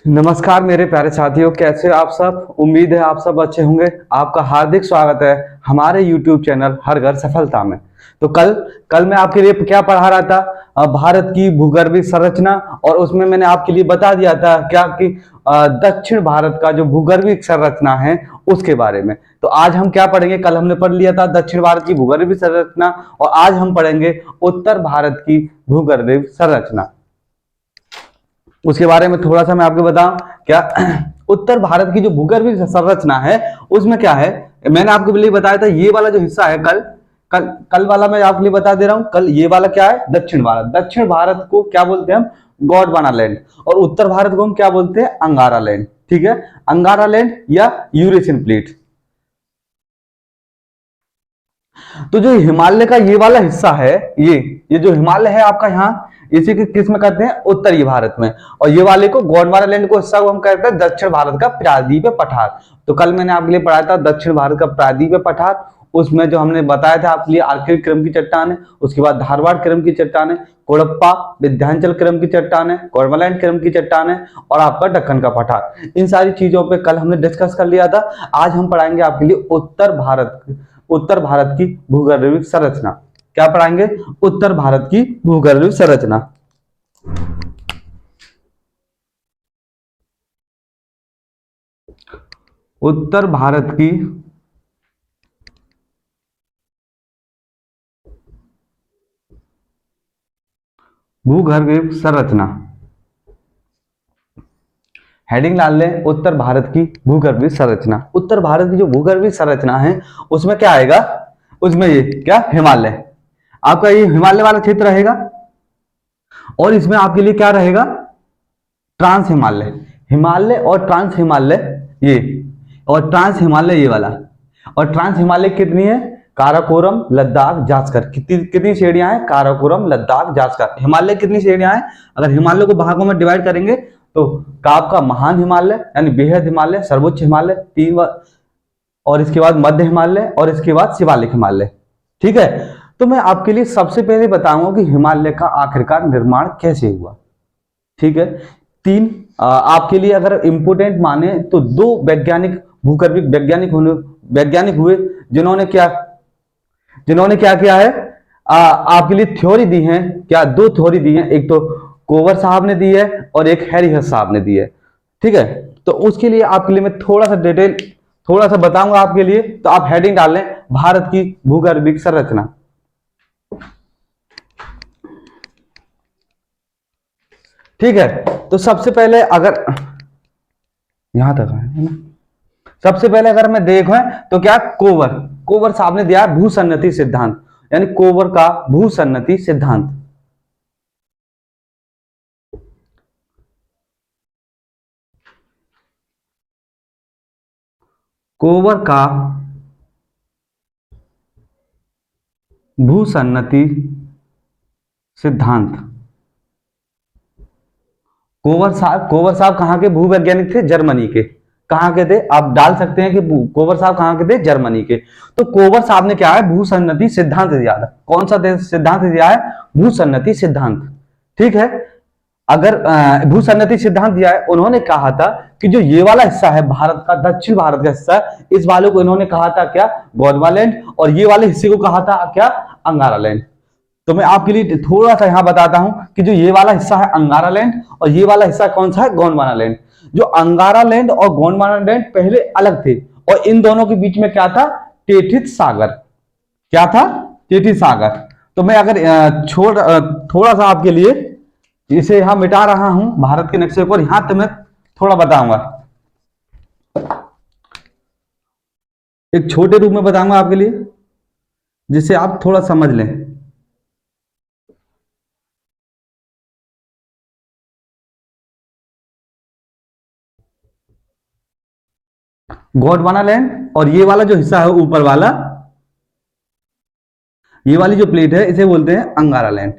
नमस्कार मेरे प्यारे साथियों, कैसे हो आप सब। उम्मीद है आप सब अच्छे होंगे। आपका हार्दिक स्वागत है हमारे YouTube चैनल हर घर सफलता में। तो कल मैं आपके लिए क्या पढ़ा रहा था, भारत की भूगर्भीय संरचना, और उसमें मैंने आपके लिए बता दिया था क्या कि दक्षिण भारत का जो भूगर्भीय संरचना है उसके बारे में। तो आज हम क्या पढ़ेंगे, कल हमने पढ़ लिया था दक्षिण भारत की भूगर्भीय संरचना, और आज हम पढ़ेंगे उत्तर भारत की भूगर्भीय संरचना। उसके बारे में थोड़ा सा मैं आपको बताऊं क्या। उत्तर भारत की जो भूगर्भीय संरचना है उसमें क्या है, मैंने आपको लिए बताया था ये वाला जो हिस्सा है, कल वाला मैं आपके लिए बता दे रहा हूं। कल ये वाला क्या है, दक्षिण भारत। दक्षिण भारत को क्या बोलते हैं हम, गोंडवाना लैंड, और उत्तर भारत को हम क्या बोलते हैं, अंगारा लैंड। ठीक है, अंगारा लैंड या यूरेशियन प्लेट। तो जो हिमालय का ये वाला हिस्सा है, ये जो हिमालय है आपका यहाँ, इसी के किस में कहते हैं, उत्तरी भारत में। और ये वाले को गोंडवाना लैंड को हिस्सा को हम कहते हैं दक्षिण भारत का प्रायद्वीपीय पठार। तो कल मैंने आपके लिए पढ़ाया था दक्षिण भारत का प्रायद्वीपीय पठार। उसमें जो हमने बताया था आपके लिए आर्किड क्रम की चट्टान है, उसके बाद धारवाड़ क्रम की चट्टान है, कोडप्पा विंध्याचल क्रम की चट्टान है, गोंडवाना क्रम की चट्टान है, और आपका दक्कन का पठार। इन सारी चीजों पे कल हमने डिस्कस कर लिया था। आज हम पढ़ाएंगे आपके लिए उत्तर भारत की भूगर्भीय संरचना। क्या पढ़ाएंगे, उत्तर भारत की भूगर्भीय संरचना। उत्तर भारत की भूगर्भीय संरचना, हेडिंग डाल लें, उत्तर भारत की भूगर्भीय संरचना। उत्तर भारत की जो भूगर्भीय संरचना है उसमें क्या आएगा, उसमें ये क्या, हिमालय, आपका ये हिमालय वाला क्षेत्र रहेगा, और इसमें आपके लिए क्या रहेगा, ट्रांस हिमालय, हिमालय और ट्रांस हिमालय ये, और ट्रांस हिमालय ये वाला। और ट्रांस हिमालय कितनी है, काराकोरम लद्दाख जास्कर। कितनी श्रेणियां हैं, काराकोरम लद्दाख जास्कर। हिमालय कितनी श्रेणियां हैं, अगर हिमालय को भागों में डिवाइड करेंगे तो आपका महान हिमालय यानी बेहद हिमालय, सर्वोच्च हिमालय, और इसके बाद मध्य हिमालय, और इसके बाद शिवालिक हिमालय। ठीक है, तो मैं आपके लिए सबसे पहले बताऊंगा कि हिमालय का आखिरकार निर्माण कैसे हुआ। ठीक है, तीन आपके लिए अगर इंपोर्टेंट माने तो दो वैज्ञानिक भूगर्भिक वैज्ञानिक हुए जिन्होंने क्या किया है, आपके लिए थ्योरी दी है। क्या, दो थ्योरी दी है, एक तो कोवर साहब ने दी है और एक हैरिहस साहब ने दी है। ठीक है, तो उसके लिए आपके लिए मैं थोड़ा सा डिटेल थोड़ा सा बताऊंगा आपके लिए। तो आप हेडिंग डाल लें, भारत की भूगर्भिक संरचना। ठीक है, तो सबसे पहले अगर यहां तक है ना, सबसे पहले अगर मैं देखूं तो क्या, कोवर साहब ने दिया भूसन्नति सिद्धांत, यानी कोवर का भूसन्नति सिद्धांत। कोवर का भूसन्नति सिद्धांत। कोवर साहब कहां के भूवैज्ञानिक थे, जर्मनी के। कहां के थे, आप डाल सकते हैं कि कोवर साहब कहां के थे, जर्मनी के। तो कोवर साहब ने क्या है, भूसन्नति सिद्धांत दिया था। कौन सा सिद्धांत दिया है, भूसन्नति सिद्धांत। ठीक है, अगर भूसन्नति सिद्धांत दिया है, उन्होंने कहा था कि जो ये वाला हिस्सा है भारत का, दक्षिण भारत का हिस्सा, इस वाले को इन्होंने कहा था क्या, गोंडवाना लैंड, और ये वाले हिस्से को कहा था क्या, अंगारा लैंड। तो मैं आपके लिए थोड़ा सा यहां बताता हूं कि जो ये वाला हिस्सा है अंगारा लैंड, और ये वाला हिस्सा कौन सा है, गोंडवाना लैंड। जो अंगारा लैंड और गोंडवाना लैंड पहले अलग थे, और इन दोनों के बीच में क्या था, टेथिस सागर। क्या था, टेथिस सागर। तो मैं अगर थोड़ा सा आपके लिए इसे यहां मिटा रहा हूं भारत के नक्शे पर, यहां तो मैं थोड़ा बताऊंगा, एक छोटे रूप में बताऊंगा आपके लिए, जिससे आप थोड़ा समझ लें। गोंडवाना लैंड, और ये वाला जो हिस्सा है ऊपर वाला, ये वाली जो प्लेट है इसे बोलते हैं अंगारा लैंड।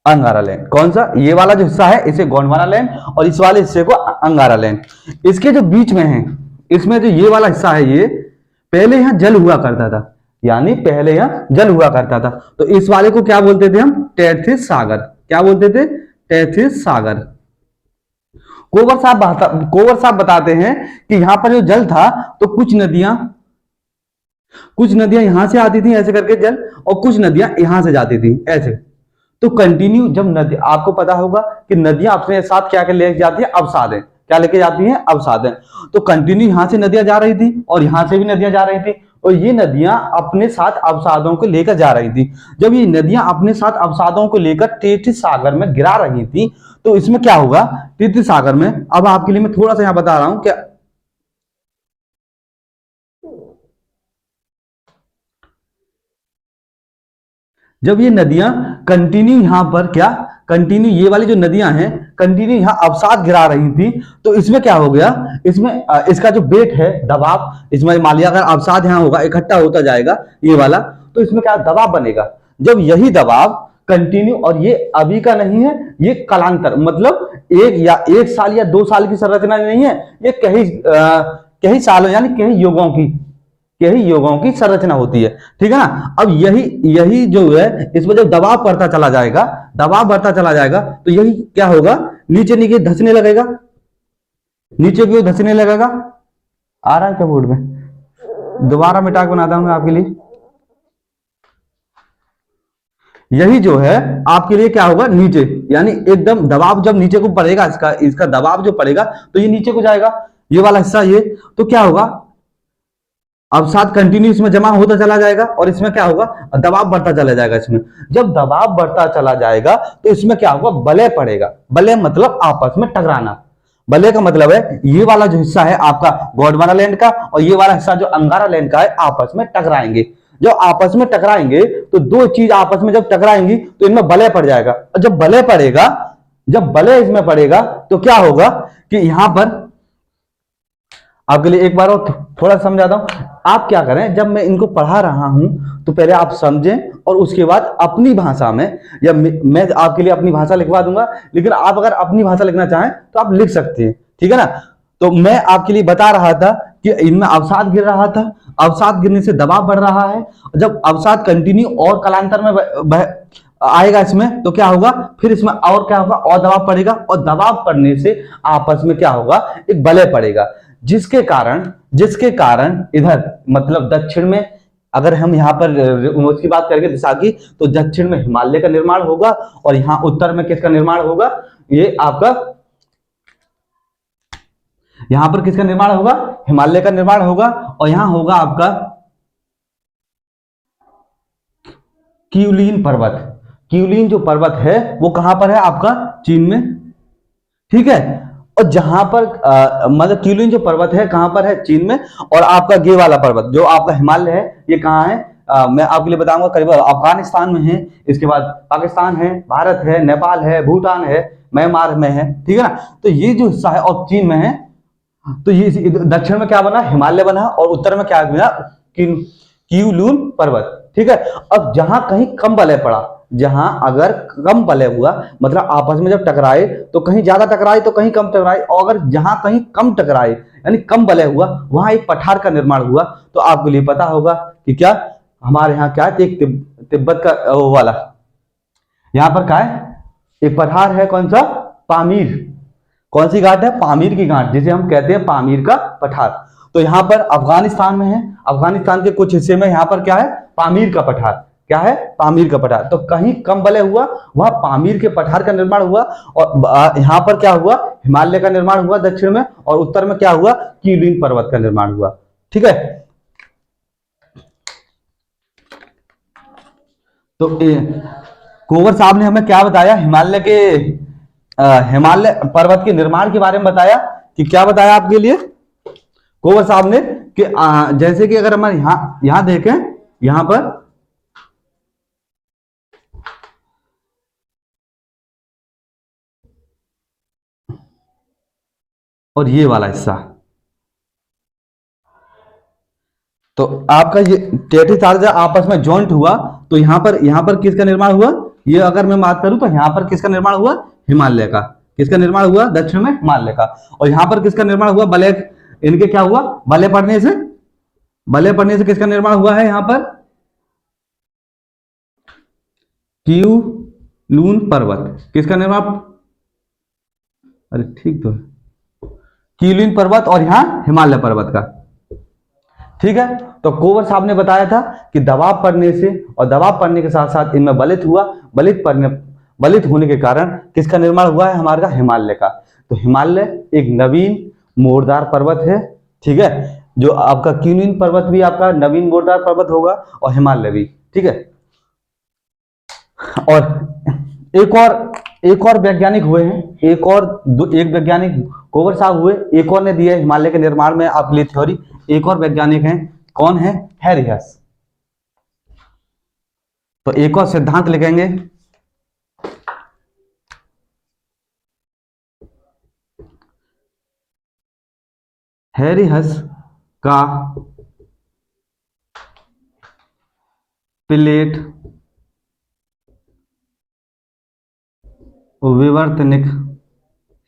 अंगारा लैंड कौन सा, ये वाला जो हिस्सा है इसे गोंडवाना लैंड, और इस वाले हिस्से को अंगारा लैंड। इसके जो बीच में है, इसमें जो ये वाला हिस्सा है, ये पहले यहां जल हुआ करता था, यानी पहले यहां जल हुआ करता था। तो इस वाले को क्या बोलते थे हम, टेथिस सागर। क्या बोलते थे? टेथिस सागर। कोवर साहब बताते हैं कि यहां पर जो जल था तो कुछ नदियां यहां से आती थी ऐसे करके जल, और कुछ नदियां यहां से जाती थी ऐसे। तो कंटिन्यू जब नदी, आपको पता होगा कि नदियां अपने साथ क्या लेके जाती है? अवसाद, क्या लेके जाती हैं? अवसाद। तो कंटिन्यू यहां से नदियां जा रही थी और यहां से भी नदियां जा रही थी, और ये नदियां अपने साथ अवसादों को लेकर जा रही थी। जब ये नदियां अपने साथ अवसादों को लेकर टेथिस सागर में गिरा रही थी, तो इसमें क्या होगा? टेथिस सागर में, अब आपके लिए मैं थोड़ा सा यहां बता रहा हूं क्या, जब ये नदियां कंटिन्यू यहां पर क्या, कंटिन्यू ये वाली जो नदियां हैं कंटिन्यू यहां अवसाद गिरा रही थी, तो इसमें क्या हो गया? इसमें इसका जो वेट है, दबाव, इसमें मान लिया अगर अवसाद यहां होगा, इकट्ठा होता जाएगा ये वाला, तो इसमें क्या दबाव बनेगा? जब यही दबाव कंटिन्यू, और ये अभी का नहीं है, ये कालांतर, मतलब एक साल या 2 साल की संरचना नहीं है, ये कई सालों यानी कई योगों की संरचना होती है। ठीक है ना? अब यही यही जो है, इसमें जब दबाव बढ़ता चला जाएगा, तो यही क्या होगा? नीचे नीचे धंसने लगेगा, नीचे की ओर धंसने लगेगा। आ रहा है क्या बोर्ड में? दोबारा मिटा के बनाता हूं मैं आपके लिए। यही जो है आपके लिए क्या होगा? नीचे, यानी एकदम दबाव जब नीचे को पड़ेगा, इसका दबाव जो पड़ेगा तो ये नीचे को जाएगा, ये वाला हिस्सा ये, तो क्या होगा? अवसाद कंटिन्यू इसमें जमा होता चला जाएगा, और इसमें क्या होगा? दबाव बढ़ता चला जाएगा। इसमें जब दबाव बढ़ता चला जाएगा तो इसमें क्या होगा? बलय पड़ेगा। बलय मतलब आपस में टकराना। बलय का मतलब है ये वाला जो हिस्सा है आपका गोंडवाना लैंड का, और ये वाला हिस्सा जो अंगारा लैंड का है, आपस में टकराएंगे। जब आपस में टकराएंगे तो दो चीज आपस में जब टकराएंगी तो इनमें बलय पड़ जाएगा, और जब बलय इसमें पड़ेगा तो क्या होगा कि यहां पर आपके लिए एक बार और थोड़ा समझाता हूं। आप क्या करें, जब मैं इनको पढ़ा रहा हूं तो पहले आप समझें, और उसके बाद अपनी भाषा में, या मैं आपके लिए अपनी भाषा लिखवा दूंगा, लेकिन आप अगर अपनी भाषा लिखना चाहें तो आप लिख सकते हैं। ठीक है ना? तो मैं आपके लिए बता रहा था कि इनमें अवसाद गिर रहा था, अवसाद गिरने से दबाव बढ़ रहा है, जब अवसाद कंटिन्यू और कालांतर में आएगा इसमें, तो क्या होगा? फिर इसमें और क्या होगा? और दबाव पड़ेगा, और दबाव पड़ने से आपस में क्या होगा? एक बलय पड़ेगा, जिसके कारण इधर मतलब दक्षिण में, अगर हम यहां पर उसकी बात करेंगे दिशा की, तो दक्षिण में हिमालय का निर्माण होगा, और यहां उत्तर में किसका निर्माण होगा? ये आपका, यहां पर किसका निर्माण होगा? हिमालय का निर्माण होगा, और यहां होगा आपका क्यूलीन पर्वत। क्यूलीन जो पर्वत है वो कहां पर है? आपका चीन में। ठीक है? और जहां पर मतलब क्यूलिन जो पर्वत है कहां पर है? चीन में। और आपका ये वाला पर्वत जो आपका हिमालय है, ये कहां है? मैं आपके लिए बताऊंगा, करीब अफगानिस्तान में है, इसके बाद पाकिस्तान है, भारत है, नेपाल है, भूटान है, म्यांमार में है। ठीक है ना? तो ये जो हिस्सा है और चीन में है, तो ये दक्षिण में क्या बना? हिमालय बना, और उत्तर में क्या बना? क्यूलून पर्वत। ठीक है? अब जहां कहीं कम बलय पड़ा, जहां अगर कम बलय हुआ, मतलब आपस में जब टकराए तो कहीं ज्यादा टकराए तो कहीं कम टकराए, और अगर जहां कहीं कम टकराए यानी कम बलय हुआ, वहां एक पठार का निर्माण हुआ। तो आपको लिए पता होगा कि क्या हमारे यहाँ क्या है? एक तिब्बत का वो वाला, यहां पर क्या है? एक पठार है, कौन सा? पामीर। कौन सी घाट है? पामीर की घाट, जिसे हम कहते हैं पामीर का पठार। तो यहां पर अफगानिस्तान में है, अफगानिस्तान के कुछ हिस्से में यहां पर क्या है? पामीर का पठार। क्या है? पामीर का पठार। तो कहीं कम बलय हुआ, वहां पामीर के पठार का निर्माण हुआ, और यहां पर क्या हुआ? हिमालय का निर्माण हुआ दक्षिण में, और उत्तर में क्या हुआ? क्यूलिन पर्वत का निर्माण हुआ। ठीक है? तो कोवर साहब ने हमें क्या बताया? हिमालय पर्वत के निर्माण के बारे में बताया। कि क्या बताया आपके लिए कोवर साहब ने? कि जैसे कि अगर हम यहां देखें, यहां पर और ये वाला हिस्सा, तो आपका ये टेथिस सागर आपस में जॉइंट हुआ, तो यहां पर किसका निर्माण हुआ? ये अगर मैं बात करूं तो यहां पर किसका निर्माण हुआ? हिमालय का। किसका निर्माण हुआ? दक्षिण में हिमालय का। और यहां पर किसका निर्माण हुआ? बलय, इनके क्या हुआ? बलय पड़ने से किसका निर्माण हुआ है? यहां पर क्यू लून पर्वत किसका निर्माण, अरे ठीक तो है, कीलून पर्वत और यहाँ हिमालय पर्वत का। ठीक है, तो कोवर साहब ने बताया था कि दबाव पड़ने से और दबाव पड़ने के साथ साथ इनमें बलित हुआ, बलित होने के कारण किसका निर्माण हुआ है, हमारा हिमालय का। तो हिमालय एक नवीन मोरदार पर्वत है। ठीक है, जो आपका कीलून पर्वत भी आपका नवीन मोरदार पर्वत होगा और हिमालय भी। ठीक है, और एक और वैज्ञानिक हुए हैं, एक वैज्ञानिक कोवर साहब हुए, एक और ने दिया हिमालय के निर्माण में आपके लिए थ्योरी। एक और वैज्ञानिक हैं, कौन है, हैरी हस। तो एक और सिद्धांत लिखेंगे, हैरी हस का प्लेट विवर्तनिक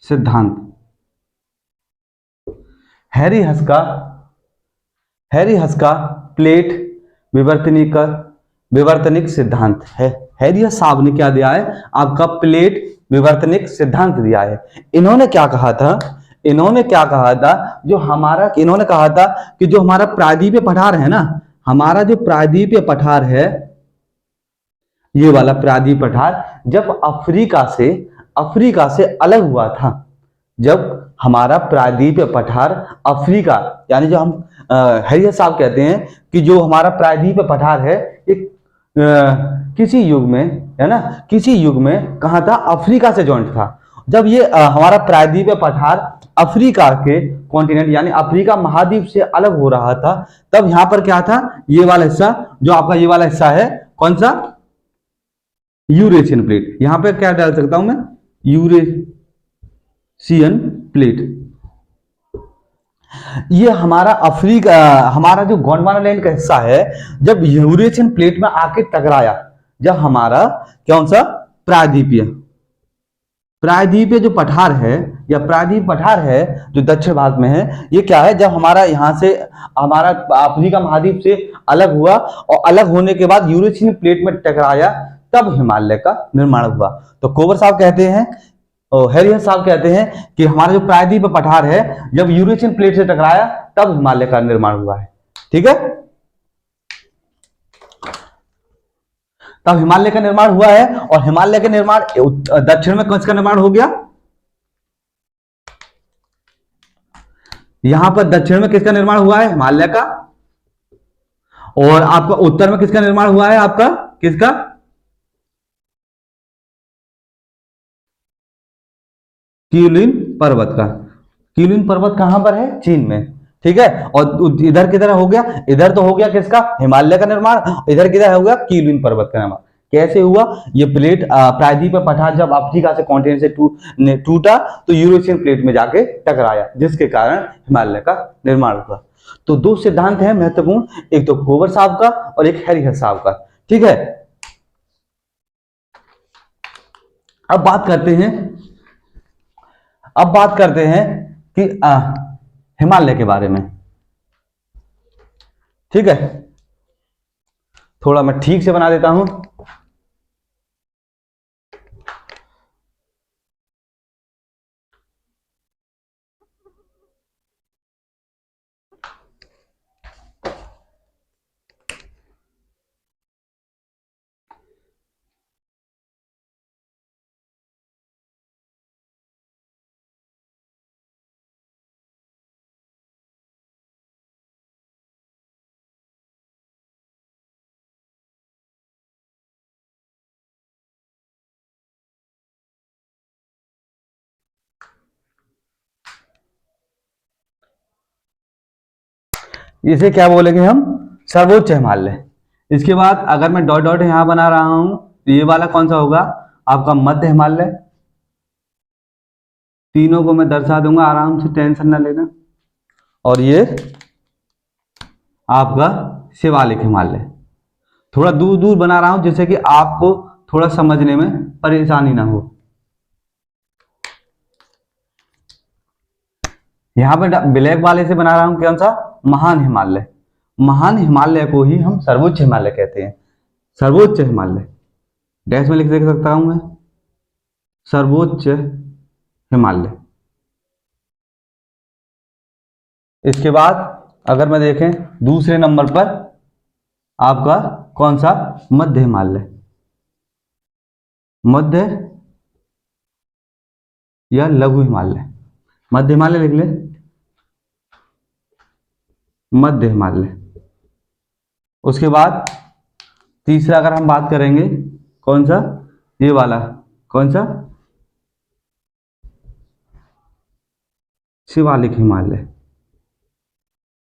सिद्धांत। हैरी हस का प्लेट विवर्तनिक सिद्धांत है। हैरी हस साहब ने क्या दिया है, आपका प्लेट विवर्तनिक सिद्धांत दिया है। इन्होंने क्या कहा था, इन्होंने कहा था कि जो हमारा प्रायद्वीपीय पठार है ना, हमारा जो प्रायद्वीपीय पठार है, ये वाला प्रायद्वीपीय पठार जब अफ्रीका से अलग हुआ था, जब हमारा प्रायद्वीपीय पठार अफ्रीका, यानी जो हम हैरी हस साहब कहते हैं कि जो हमारा प्रायद्वीपीय पठार है एक किसी युग में, है ना, किसी युग में कहा था, अफ्रीका से जॉइंट था। जब ये हमारा प्रायद्वीपीय पठार अफ्रीका के कॉन्टिनेंट यानी अफ्रीका महाद्वीप से अलग हो रहा था, तब यहां पर क्या था, ये वाला हिस्सा, जो आपका ये वाला हिस्सा है, कौन सा, यूरेशियन प्लेट। यहां पर क्या डाल सकता हूं मैं, यूरेशियन प्लेट। ये हमारा हमारा जो गोंडवाना लैंड का हिस्सा है, जब यूरेशियन प्लेट में आके टकराया, जब हमारा कौन सा प्रायद्वीपीय जो पठार है या प्रायद्वीप पठार है जो दक्षिण भारत में है, ये क्या है, जब हमारा यहां से हमारा अफ्रीका महाद्वीप से अलग हुआ और अलग होने के बाद यूरेशियन प्लेट में टकराया, तब हिमालय का निर्माण हुआ। तो कोवर साहब कहते हैं और हैरी हस साहब कहते हैं कि हमारा जो प्रायद्वीपीय पठार है जब यूरेशियन प्लेट से टकराया तब हिमालय का निर्माण हुआ है। ठीक है, तब हिमालय का निर्माण हुआ है, और हिमालय के निर्माण दक्षिण में किसका निर्माण हो गया, यहां पर दक्षिण में किसका निर्माण हुआ है, हिमालय का, और आपका उत्तर में किसका निर्माण हुआ है, आपका किसका, कीलून पर्वत का। कीलून पर्वत कहां पर है, चीन में। ठीक है, और इधर किधर हो गया, इधर तो हो गया किसका, हिमालय का निर्माण, इधर किधर हो गया, कीलून पर्वत का निर्माण। कैसे हुआ, ये प्लेट प्रायद्वीपीय पठार जब अफ्रीका से कॉन्टिनेंट से टूटा तो यूरेशियन प्लेट में जाके टकराया, जिसके कारण हिमालय का निर्माण हुआ। तो दो सिद्धांत हैं महत्वपूर्ण, एक तो कोवर साहब का और एक हैरी हस साहब का। ठीक है, अब बात करते हैं कि हिमालय के बारे में। ठीक है, थोड़ा मैं ठीक से बना देता हूं। इसे क्या बोलेंगे हम, सर्वोच्च हिमालय। इसके बाद अगर मैं डॉट डॉट यहां बना रहा हूं तो ये वाला कौन सा होगा, आपका मध्य हिमालय। तीनों को मैं दर्शा दूंगा, आराम से, टेंशन ना लेना। और ये आपका शिवालिक हिमालय। थोड़ा दूर दूर बना रहा हूं जिससे कि आपको थोड़ा समझने में परेशानी ना हो। यहां पर ब्लैक वाले से बना रहा हूं कौन सा, महान हिमालय। महान हिमालय को ही हम सर्वोच्च हिमालय कहते हैं, सर्वोच्च हिमालय। डैश में लिख देख सकता हूं मैं, सर्वोच्च हिमालय। इसके बाद अगर मैं देखें दूसरे नंबर पर आपका कौन सा, मध्य हिमालय, मध्य या लघु हिमालय, मध्य हिमालय लिख ले, मध्य हिमालय। उसके बाद तीसरा अगर हम बात करेंगे कौन सा, ये वाला कौन सा, शिवालिक हिमालय।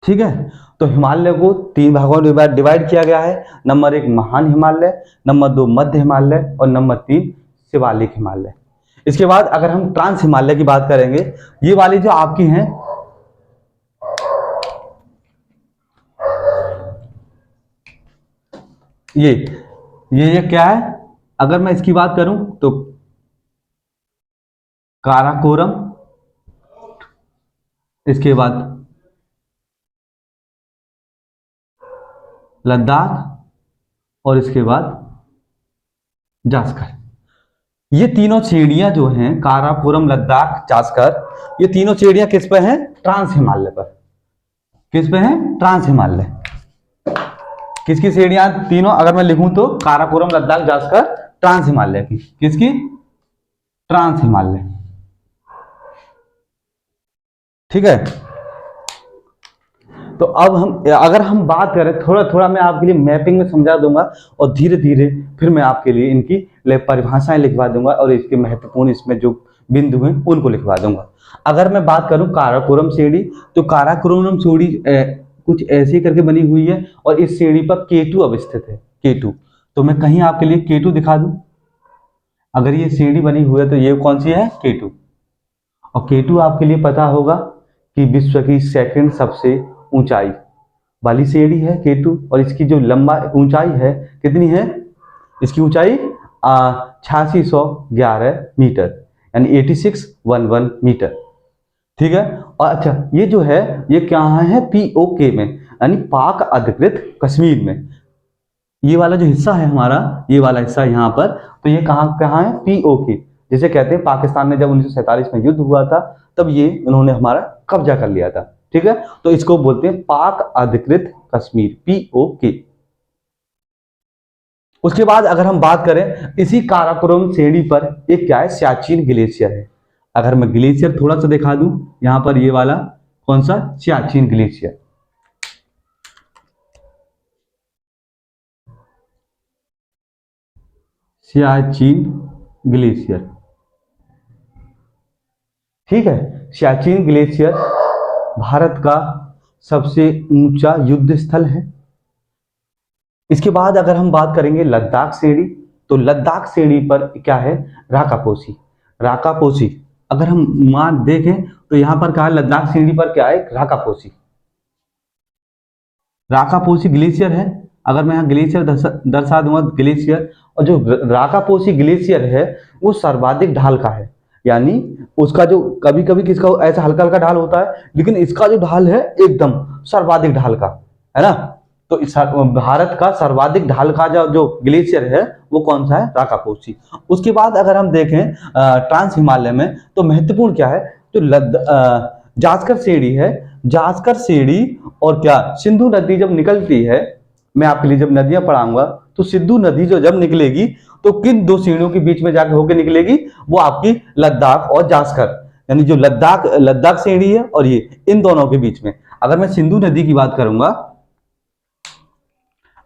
ठीक है, तो हिमालय को 3 भागों में डिवाइड किया गया है। नंबर 1 महान हिमालय, नंबर 2 मध्य हिमालय और नंबर 3 शिवालिक हिमालय। इसके बाद अगर हम ट्रांस हिमालय की बात करेंगे, ये वाली जो आपकी हैं, ये क्या है, अगर मैं इसकी बात करूं तो काराकोरम, इसके बाद लद्दाख और इसके बाद जास्कर। ये तीनों श्रेणियां जो हैं, काराकोरम, लद्दाख, जास्कर, ये तीनों श्रेणियां किस पे हैं, ट्रांस हिमालय पर। किस पे हैं, ट्रांस हिमालय। किसकी श्रेणियां तीनों अगर मैं लिखूं तो, काराकोरम, लद्दाख, जास्कर, ट्रांस हिमालय की। किसकी, ट्रांस हिमालय। ठीक है, तो अब हम अगर हम बात करें, थोड़ा थोड़ा मैं आपके लिए मैपिंग में समझा दूंगा और धीरे धीरे फिर मैं आपके लिए इनकी परिभाषाएं लिखवा दूंगा और इसके महत्वपूर्ण इसमें जो बिंदु हैं उनको लिखवा दूंगा। अगर मैं बात करूं काराकोरम श्रेणी, तो काराकोरम श्रेणी कुछ ऐसी करके बनी हुई है और इस श्रेणी पर K2 अवस्थित है। K2, तो मैं कहीं आपके लिए K2 दिखा दूं। अगर ये श्रेणी बनी हुई है तो ये कौन सी है, K2। और K2 आपके लिए पता होगा कि विश्व की सेकंड सबसे ऊंचाई वाली श्रेणी है K2, और इसकी जो लंबा ऊंचाई है कितनी है, इसकी ऊंचाई 8611 मीटर, यानी 8611 मीटर। ठीक है, और अच्छा ये जो है ये कहाँ है, POK में, यानी पाक अधिकृत कश्मीर में। ये वाला जो हिस्सा है हमारा, ये वाला हिस्सा यहाँ पर, तो ये कहाँ है, POK। जिसे कहते हैं पाकिस्तान ने जब 1947 में युद्ध हुआ था तब ये उन्होंने हमारा कब्जा कर लिया था। ठीक है, तो इसको बोलते हैं पाक अधिकृत कश्मीर, POK। उसके बाद अगर हम बात करें इसी काराकोरम श्रेणी पर एक क्या है, सियाचिन ग्लेशियर है। अगर मैं ग्लेशियर थोड़ा सा दिखा दूं, यहां पर ये वाला कौन सा, सियाचिन ग्लेशियर। सियाचिन ग्लेशियर। ठीक है, सियाचिन ग्लेशियर भारत का सबसे ऊंचा युद्ध स्थल है। इसके बाद अगर हम बात करेंगे लद्दाख श्रेणी, तो लद्दाख श्रेणी पर क्या है, राकापोसी। राकापोसी अगर हम मान देखें तो यहां पर क्या है, लद्दाख श्रेणी पर क्या है, राकापोसी। राकापोसी ग्लेशियर है। अगर मैं यहाँ ग्लेशियर दर्शा दूंगा, ग्लेशियर, और जो राकापोसी ग्लेशियर है वो सर्वाधिक ढाल का है, यानी उसका जो कभी कभी किसका ऐसा हल्का हल्का ढाल होता है, लेकिन इसका जो ढाल है एकदम सर्वाधिक ढाल का है ना। तो इस भारत का सर्वाधिक ढाल का जो ग्लेशियर है वो कौन सा है, राकापोसी। उसके बाद अगर हम देखें ट्रांस हिमालय में, तो महत्वपूर्ण क्या है, जो जास्कर श्रेणी है, जास्कर श्रेणी और क्या, सिंधु नदी जब निकलती है, मैं आपके लिए जब नदियां पढ़ाऊंगा तो सिंधु नदी जो जब निकलेगी तो किन दो श्रेणियों के बीच में जाके होकर निकलेगी, वो आपकी लद्दाख और जास्कर, यानी जो लद्दाख श्रेणी है और ये, इन दोनों के बीच में। अगर मैं सिंधु नदी की बात करूंगा,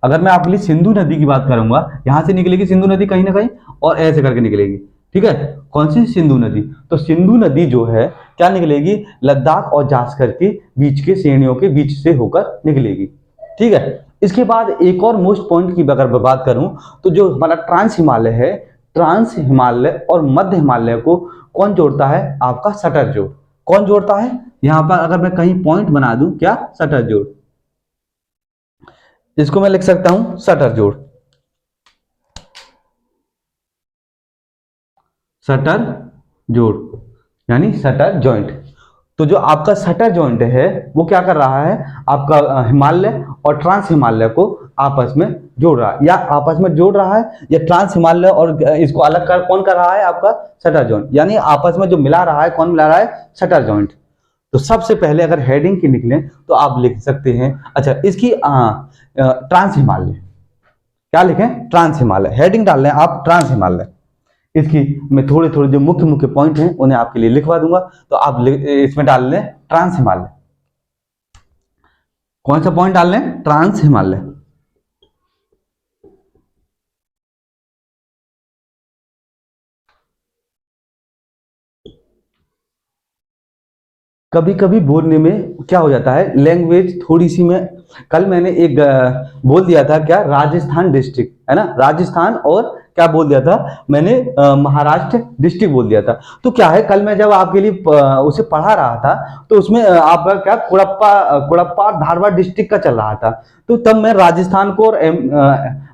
अगर मैं आपके लिए सिंधु नदी की बात करूंगा, यहां से निकलेगी सिंधु नदी कहीं ना कहीं और ऐसे करके निकलेगी। ठीक है, कौन सी, सिंधु नदी। तो सिंधु नदी जो है क्या निकलेगी, लद्दाख और जास्कर के बीच के श्रेणियों के बीच से होकर निकलेगी। ठीक है, इसके बाद एक और मोस्ट पॉइंट की अगर मैं बात करूं, तो जो हमारा ट्रांस हिमालय है, ट्रांस हिमालय और मध्य हिमालय को कौन जोड़ता है, आपका सटर जोड़। कौन जोड़ता है, यहां पर अगर मैं कहीं पॉइंट बना दूं, क्या, सटर जोड़। इसको मैं लिख सकता हूं सटर जोड़, सटर जोड़, यानी सटर जॉइंट। तो जो आपका सटर जॉइंट है वो क्या कर रहा है, आपका हिमालय और ट्रांस हिमालय को आपस में जोड़ रहा है, या आपस में जोड़ रहा है, या ट्रांस हिमालय और इसको अलग कर कौन कर रहा है, आपका शटर जॉइंट, यानी आपस में जो मिला रहा है, कौन मिला रहा है, शटर जॉइंट। तो सबसे पहले अगर हेडिंग की निकले तो आप लिख सकते हैं, अच्छा इसकी ट्रांस हिमालय, क्या लिखें, ट्रांस हिमालय, हेडिंग डाल लें आप ट्रांस हिमालय। इसकी मैं थोड़े थोड़े जो मुख्य मुख्य पॉइंट हैं उन्हें आपके लिए लिखवा दूंगा, तो आप इसमें डाल लें ट्रांस हिमालय। कौन सा पॉइंट डाल लें, ट्रांस हिमालय। कभी कभी बोलने में क्या हो जाता है, लैंग्वेज थोड़ी सी में, कल मैंने एक बोल दिया था क्या, राजस्थान डिस्ट्रिक्ट है ना, राजस्थान, और क्या बोल दिया था मैंने, महाराष्ट्र डिस्ट्रिक्ट बोल दिया था। तो क्या है, कल मैं जब आपके लिए उसे पढ़ा रहा था तो उसमें आपका क्या कुड़प्पा और धारवाड़ डिस्ट्रिक्ट का चल रहा था, तो तब मैं राजस्थान को और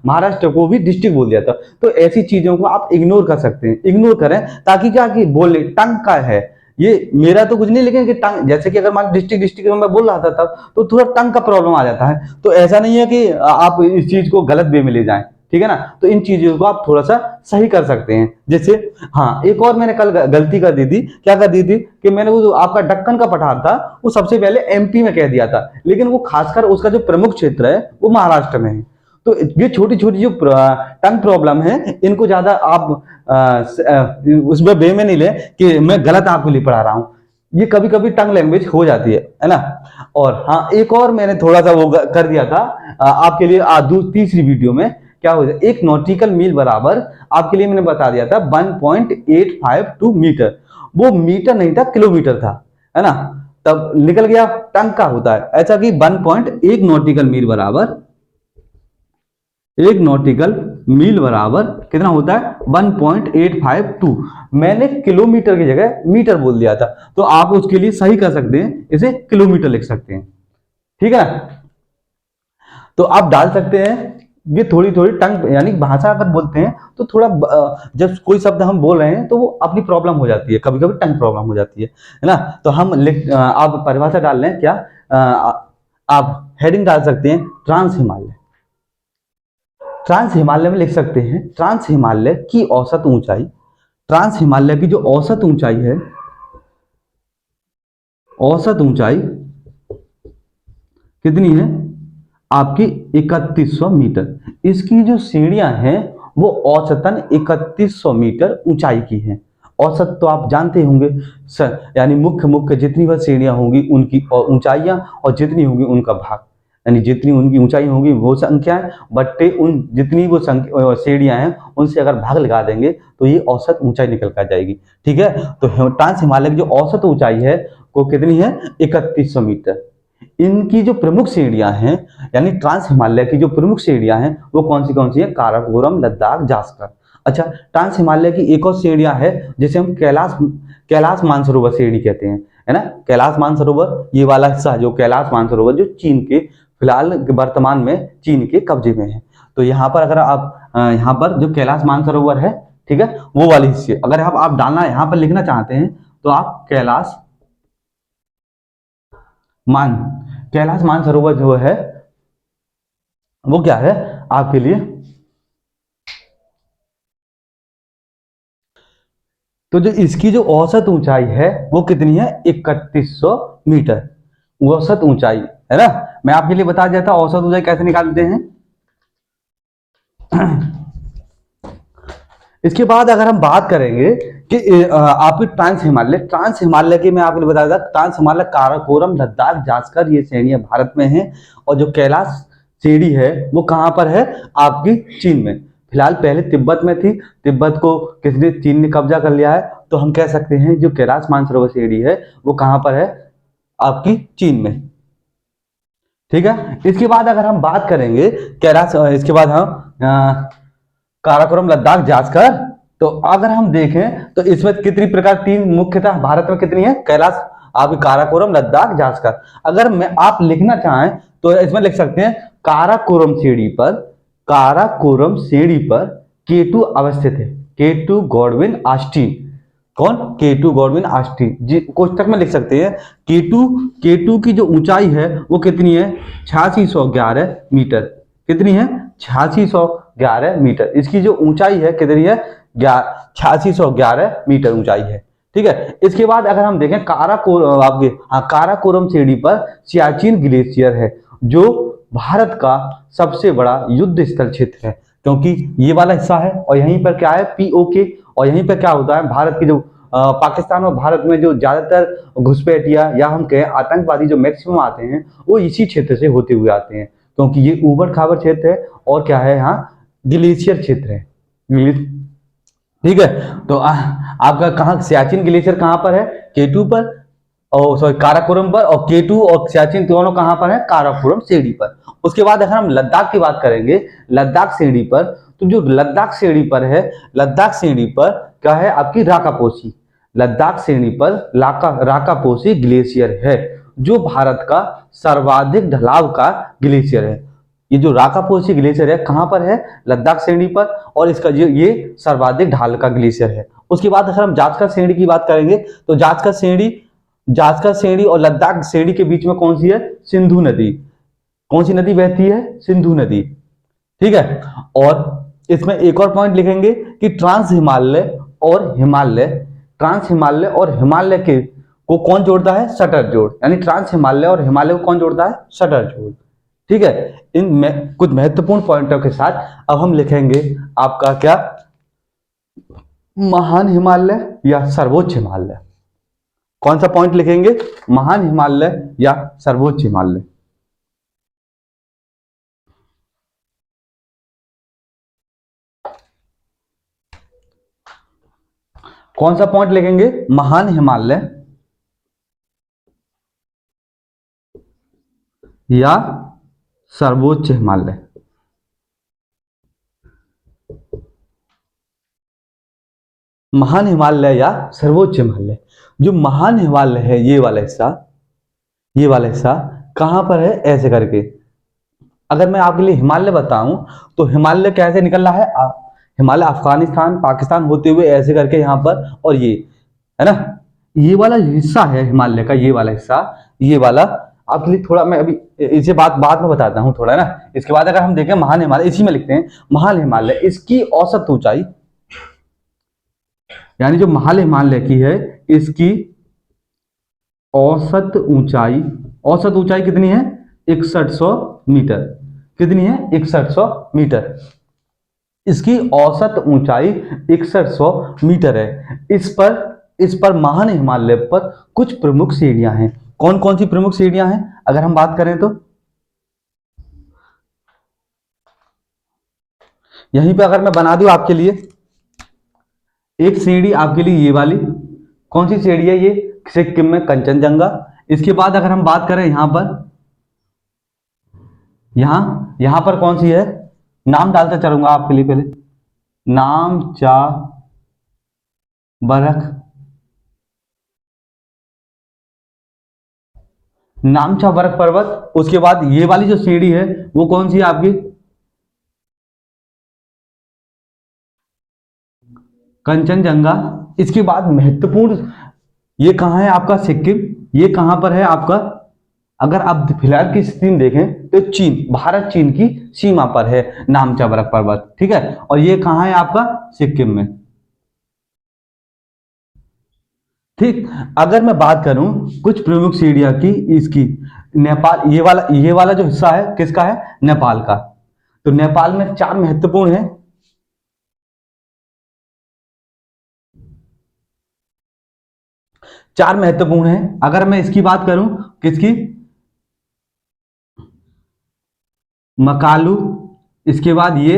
महाराष्ट्र को भी डिस्ट्रिक्ट बोल दिया था। तो ऐसी चीजों को आप इग्नोर कर सकते हैं, इग्नोर करें, ताकि क्या कि बोले टंग का है ये, मेरा तो कुछ नहीं, लेकिन कि टंग, जैसे कि अगर मान डिस्ट्रिक्ट डिस्ट्रिक्ट में मैं बोल रहा था तब, तो थोड़ा टंग का प्रॉब्लम आ जाता है। तो ऐसा नहीं है कि आप इस चीज को गलत वे में ले जाएं, ठीक है ना। तो इन चीजों को आप थोड़ा सा सही कर सकते हैं। जैसे हाँ, एक और मैंने कल गलती कर दी थी, क्या कर दी थी कि मैंने वो जो आपका दक्कन का पठार था वो सबसे पहले एमपी में कह दिया था, लेकिन वो खासकर उसका जो प्रमुख क्षेत्र है वो महाराष्ट्र में है। तो ये छोटी छोटी जो टंग प्रॉब्लम है, इनको ज्यादा आप उसमें वे में नहीं ले कि मैं गलत आपको लिए पढ़ा रहा हूं, ये कभी कभी टंग लैंग्वेज हो जाती है ना। और हाँ, एक और मैंने थोड़ा सा वो कर दिया था आपके लिए तीसरी वीडियो में, क्या हो जाए, एक नॉटिकल मील बराबर आपके लिए मैंने बता दिया था 1.852 मीटर, वो मीटर नहीं था, किलोमीटर था, है ना। तब निकल गया टंग का होता है ऐसा कि 1.1 नॉटिकल मील बराबर, एक नॉटिकल मील बराबर कितना होता है, 1.852। मैंने किलोमीटर की जगह मीटर बोल दिया था, तो आप उसके लिए सही कर सकते हैं, इसे किलोमीटर लिख सकते हैं, ठीक है। तो आप डाल सकते हैं, ये थोड़ी थोड़ी टंग यानी भाषा अगर बोलते हैं तो थोड़ा जब कोई शब्द हम बोल रहे हैं तो वो अपनी प्रॉब्लम हो जाती है, कभी कभी टंग प्रॉब्लम हो जाती है ना। तो हम आप परिभाषा डाल लें क्या, आप हेडिंग डाल सकते हैं ट्रांस हिमालय। ट्रांस हिमालय में लिख सकते हैं, ट्रांस हिमालय की औसत ऊंचाई, ट्रांस हिमालय की जो औसत ऊंचाई है, औसत ऊंचाई कितनी है आपकी, 3100 मीटर। इसकी जो सीढ़ियां हैं वो औसतन 3100 मीटर ऊंचाई की हैं। औसत तो आप जानते होंगे सर, यानी मुख्य मुख्य जितनी वह सीढ़ियां होंगी उनकी ऊंचाइयां, और जितनी होंगी उनका भाग, यानी जितनी उनकी ऊंचाई होगी वो संख्या है, बट्टे उन जितनी वो सीढ़ियां हैं उनसे अगर भाग लगा देंगे तो ये औसत ऊंचाई निकल कर जाएगी, ठीक है। तो ट्रांस हिमालय की जो औसत ऊंचाई है वो कितनी है, 3100 मीटर। इनकी जो प्रमुख श्रेणियां हैं, यानी ट्रांस हिमालय की जो प्रमुख श्रेणियां हैं वो कौन सी है, काराकोरम, लद्दाख, जास्कर। अच्छा, ट्रांस हिमालय की एक और श्रेणियां है जिसे हम कैलाश मानसरोवर श्रेणी कहते हैं, है ना। कैलाश मानसरोवर, ये वाला हिस्सा जो कैलाश मानसरोवर जो चीन के फिलहाल वर्तमान में चीन के कब्जे में है। तो यहाँ पर अगर आप यहाँ पर जो कैलाश मानसरोवर है, ठीक है, वो वाले हिस्से अगर आप डालना यहाँ पर लिखना चाहते हैं तो आप कैलाश मानसरोवर जो है वो क्या है आपके लिए, तो जो इसकी जो औसत ऊंचाई है वो कितनी है, 3100 मीटर औसत ऊंचाई, है ना। मैं आपके लिए बता दिया था औसत ऊंचाई कैसे निकालते हैं। इसके बाद अगर हम बात करेंगे कि आपकी ट्रांस हिमालय की मैं आपको बताया था, ट्रांस हिमालय, काराकोरम, लद्दाख, जास्कर, ये श्रेणियां भारत में हैं, और जो कैलाश श्रेणी है वो कहां पर है, आपकी चीन में। फिलहाल पहले तिब्बत में थी, तिब्बत को किसने, चीन ने कब्जा कर लिया है। तो हम कह सकते हैं जो कैलाश मानसरोवर श्रेणी है वो कहां पर है, आपकी चीन में, ठीक है। इसके बाद अगर हम बात करेंगे कैलाश, इसके बाद हम काराकोरम, लद्दाख, जास्कर, तो अगर हम देखें तो इसमें कितनी प्रकार, तीन मुख्यतः भारत में कितनी है, कैलाश, आपकी काराकोरम, लद्दाख, जास्कर। अगर मैं आप लिखना चाहें तो इसमें लिख सकते हैं काराकोरम श्रेणी पर K2 अवस्थित है, K2 गॉडविन ऑस्टिन, कौन, K2 गॉडविन ऑस्टिन जी, कोष्टक में लिख सकते हैं। K2 की जो ऊंचाई है वो कितनी है, 8611 मीटर, कितनी है 8611 मीटर। इसकी जो ऊंचाई है कितनी है 8611 मीटर ऊंचाई है। ठीक है, इसके बाद अगर हम देखें काराकोरम श्रेणी पर सियाचिन ग्लेशियर है जो भारत का सबसे बड़ा युद्ध स्थल क्षेत्र है, क्योंकि ये वाला हिस्सा है और यहीं पर क्या है पीओके, और यहीं पर क्या होता है भारत की जो पाकिस्तान और भारत में जो ज्यादातर घुसपैठिया या हम कहें आतंकवादी जो मैक्सिमम आते हैं वो इसी क्षेत्र से होते हुए आते हैं, क्योंकि ये ऊबड़ खाबड़ क्षेत्र है और क्या है यहाँ ग्लेशियर क्षेत्र है। ठीक है, तो आपका कहाँ सियाचिन ग्लेशियर कहाँ पर है केटू पर, और सॉरी काराकोरम पर, और केटू और सियाचिन दोनों कहाँ पर है काराकोरम श्रेणी पर। उसके बाद अगर हम लद्दाख की बात करेंगे, लद्दाख श्रेणी पर, तो जो लद्दाख श्रेणी पर है, लद्दाख श्रेणी पर क्या है आपकी राकापोसी, लद्दाख श्रेणी पर राकापोसी ग्लेशियर है जो भारत का सर्वाधिक ढलाव का ग्लेशियर है। ये जो राकापोसी ग्लेशियर है कहां पर है लद्दाख श्रेणी पर, और इसका ये सर्वाधिक ढाल का ग्लेशियर है। उसके बाद अगर हम जासकर श्रेणी की बात करेंगे तो जासकर श्रेणी और लद्दाख श्रेणी के बीच में कौन सी है सिंधु नदी। कौन सी नदी बहती है सिंधु नदी। ठीक है, और इसमें एक और पॉइंट लिखेंगे कि ट्रांस हिमालय और हिमालय के को कौन जोड़ता है शटर जोड़, यानी ट्रांस हिमालय और हिमालय को कौन जोड़ता है शटर जोड़। ठीक है, इन में कुछ महत्वपूर्ण पॉइंटों के साथ अब हम लिखेंगे आपका क्या महान हिमालय या सर्वोच्च हिमालय। कौन सा पॉइंट लिखेंगे महान हिमालय या सर्वोच्च हिमालय। कौन सा पॉइंट लिखेंगे महान हिमालय या सर्वोच्च हिमालय। महान हिमालय या सर्वोच्च हिमालय। जो महान हिमालय है ये वाला हिस्सा कहां पर है ऐसे करके। अगर मैं आपके लिए हिमालय बताऊं तो हिमालय कैसे निकल रहा है, हिमालय अफगानिस्तान पाकिस्तान होते हुए ऐसे करके यहां पर, और ये है ना ये वाला हिस्सा है हिमालय का, ये वाला हिस्सा, ये वाला आपके लिए थोड़ा मैं अभी इसे बाद में बताता हूं थोड़ा ना। इसके बाद अगर हम देखें महान हिमालय, इसी में लिखते हैं महान हिमालय, इसकी औसत ऊंचाई, यानी जो महान हिमालय की है इसकी औसत ऊंचाई कितनी है 6100 मीटर। कितनी है 6100 मीटर। इसकी औसत ऊंचाई 6100 मीटर है। इस पर महान हिमालय पर कुछ प्रमुख श्रेणियां हैं। कौन कौन सी प्रमुख श्रेणियां हैं अगर हम बात करें तो यहीं पे अगर मैं बना दूं आपके लिए एक श्रेणी आपके लिए, ये वाली कौन सी श्रेणी है, ये सिक्किम में कंचनजंगा। इसके बाद अगर हम बात करें यहां पर कौन सी है, नाम डालता चलूंगा आपके लिए, पहले नामचा बरक पर्वत। उसके बाद ये वाली जो श्रेणी है वो कौन सी है आपकी कंचनजंगा। इसके बाद महत्वपूर्ण, ये कहां है आपका सिक्किम, ये कहां पर है आपका, अगर आप फिलहाल की स्थिति में देखें तो भारत चीन की सीमा पर है नामचा बरक पर्वत। ठीक है, और ये कहां है आपका सिक्किम में। ठीक, अगर मैं बात करूं कुछ प्रमुख श्रेणियां की इसकी, नेपाल, ये वाला जो हिस्सा है किसका है नेपाल का। तो नेपाल में 4 महत्वपूर्ण है। अगर मैं इसकी बात करूं किसकी, मकालू, इसके बाद ये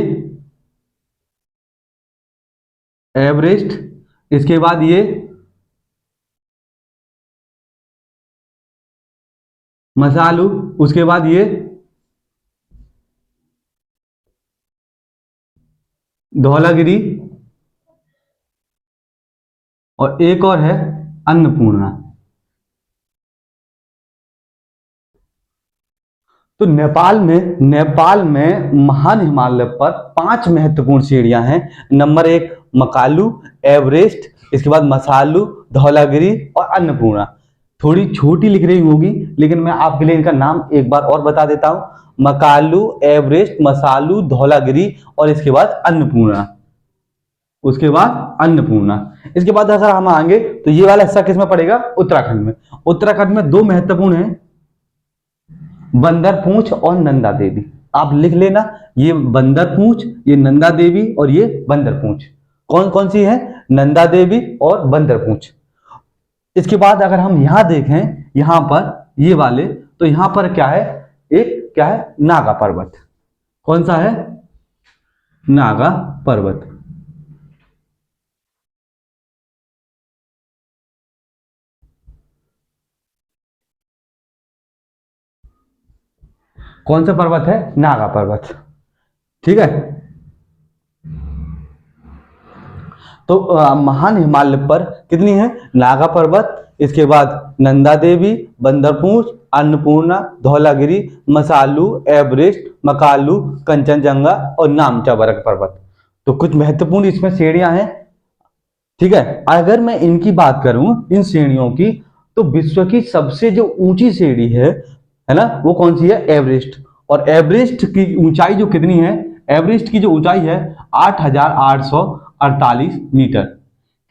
एवरेस्ट, इसके बाद ये मसालू, उसके बाद ये धौलागिरी, और एक और है अन्नपूर्णा। तो नेपाल में महान हिमालय पर 5 महत्वपूर्ण श्रेणियां हैं। नंबर 1 मकालू, एवरेस्ट, इसके बाद मसालू, धौलागिरी और अन्नपूर्णा। थोड़ी छोटी लिख रही होगी, लेकिन मैं आपके लिए इनका नाम एक बार और बता देता हूं। मकालू, एवरेस्ट, मसालू, धौलागिरी और इसके बाद अन्नपूर्णा। उसके बाद अन्नपूर्णा। इसके बाद अगर हम आएंगे तो ये वाला हिस्सा किसमें पड़ेगा? उत्तराखंड में। उत्तराखंड में दो महत्वपूर्ण हैं, बंदरपूंछ और नंदा देवी। आप लिख लेना, ये बंदरपूंछ, ये नंदा देवी और ये बंदरपूंछ। कौन कौन सी है? नंदा देवी और बंदरपूंछ। इसके बाद अगर हम यहां देखें, यहां पर ये वाले, तो यहां पर क्या है? एक क्या है? नागा पर्वत। कौन सा है? नागा पर्वत। कौन सा पर्वत है? नागा पर्वत। ठीक है। तो महान हिमालय पर कितनी है? नागा पर्वत, इसके बाद नंदा देवी, बंदरपूंछ, अन्नपूर्णा, धौलागिरी, मसालू, एवरेस्ट, मकालू, कंचनजंगा और नामचा बरक पर्वत। तो कुछ महत्वपूर्ण इसमें श्रेणियां हैं। ठीक है। अगर मैं इनकी बात करूं, इन श्रेणियों की, तो विश्व की सबसे जो ऊंची श्रेणी है ना, वो कौन सी है? एवरेस्ट। और एवरेस्ट की ऊंचाई जो कितनी है? एवरेस्ट की जो ऊंचाई है 8,848 मीटर।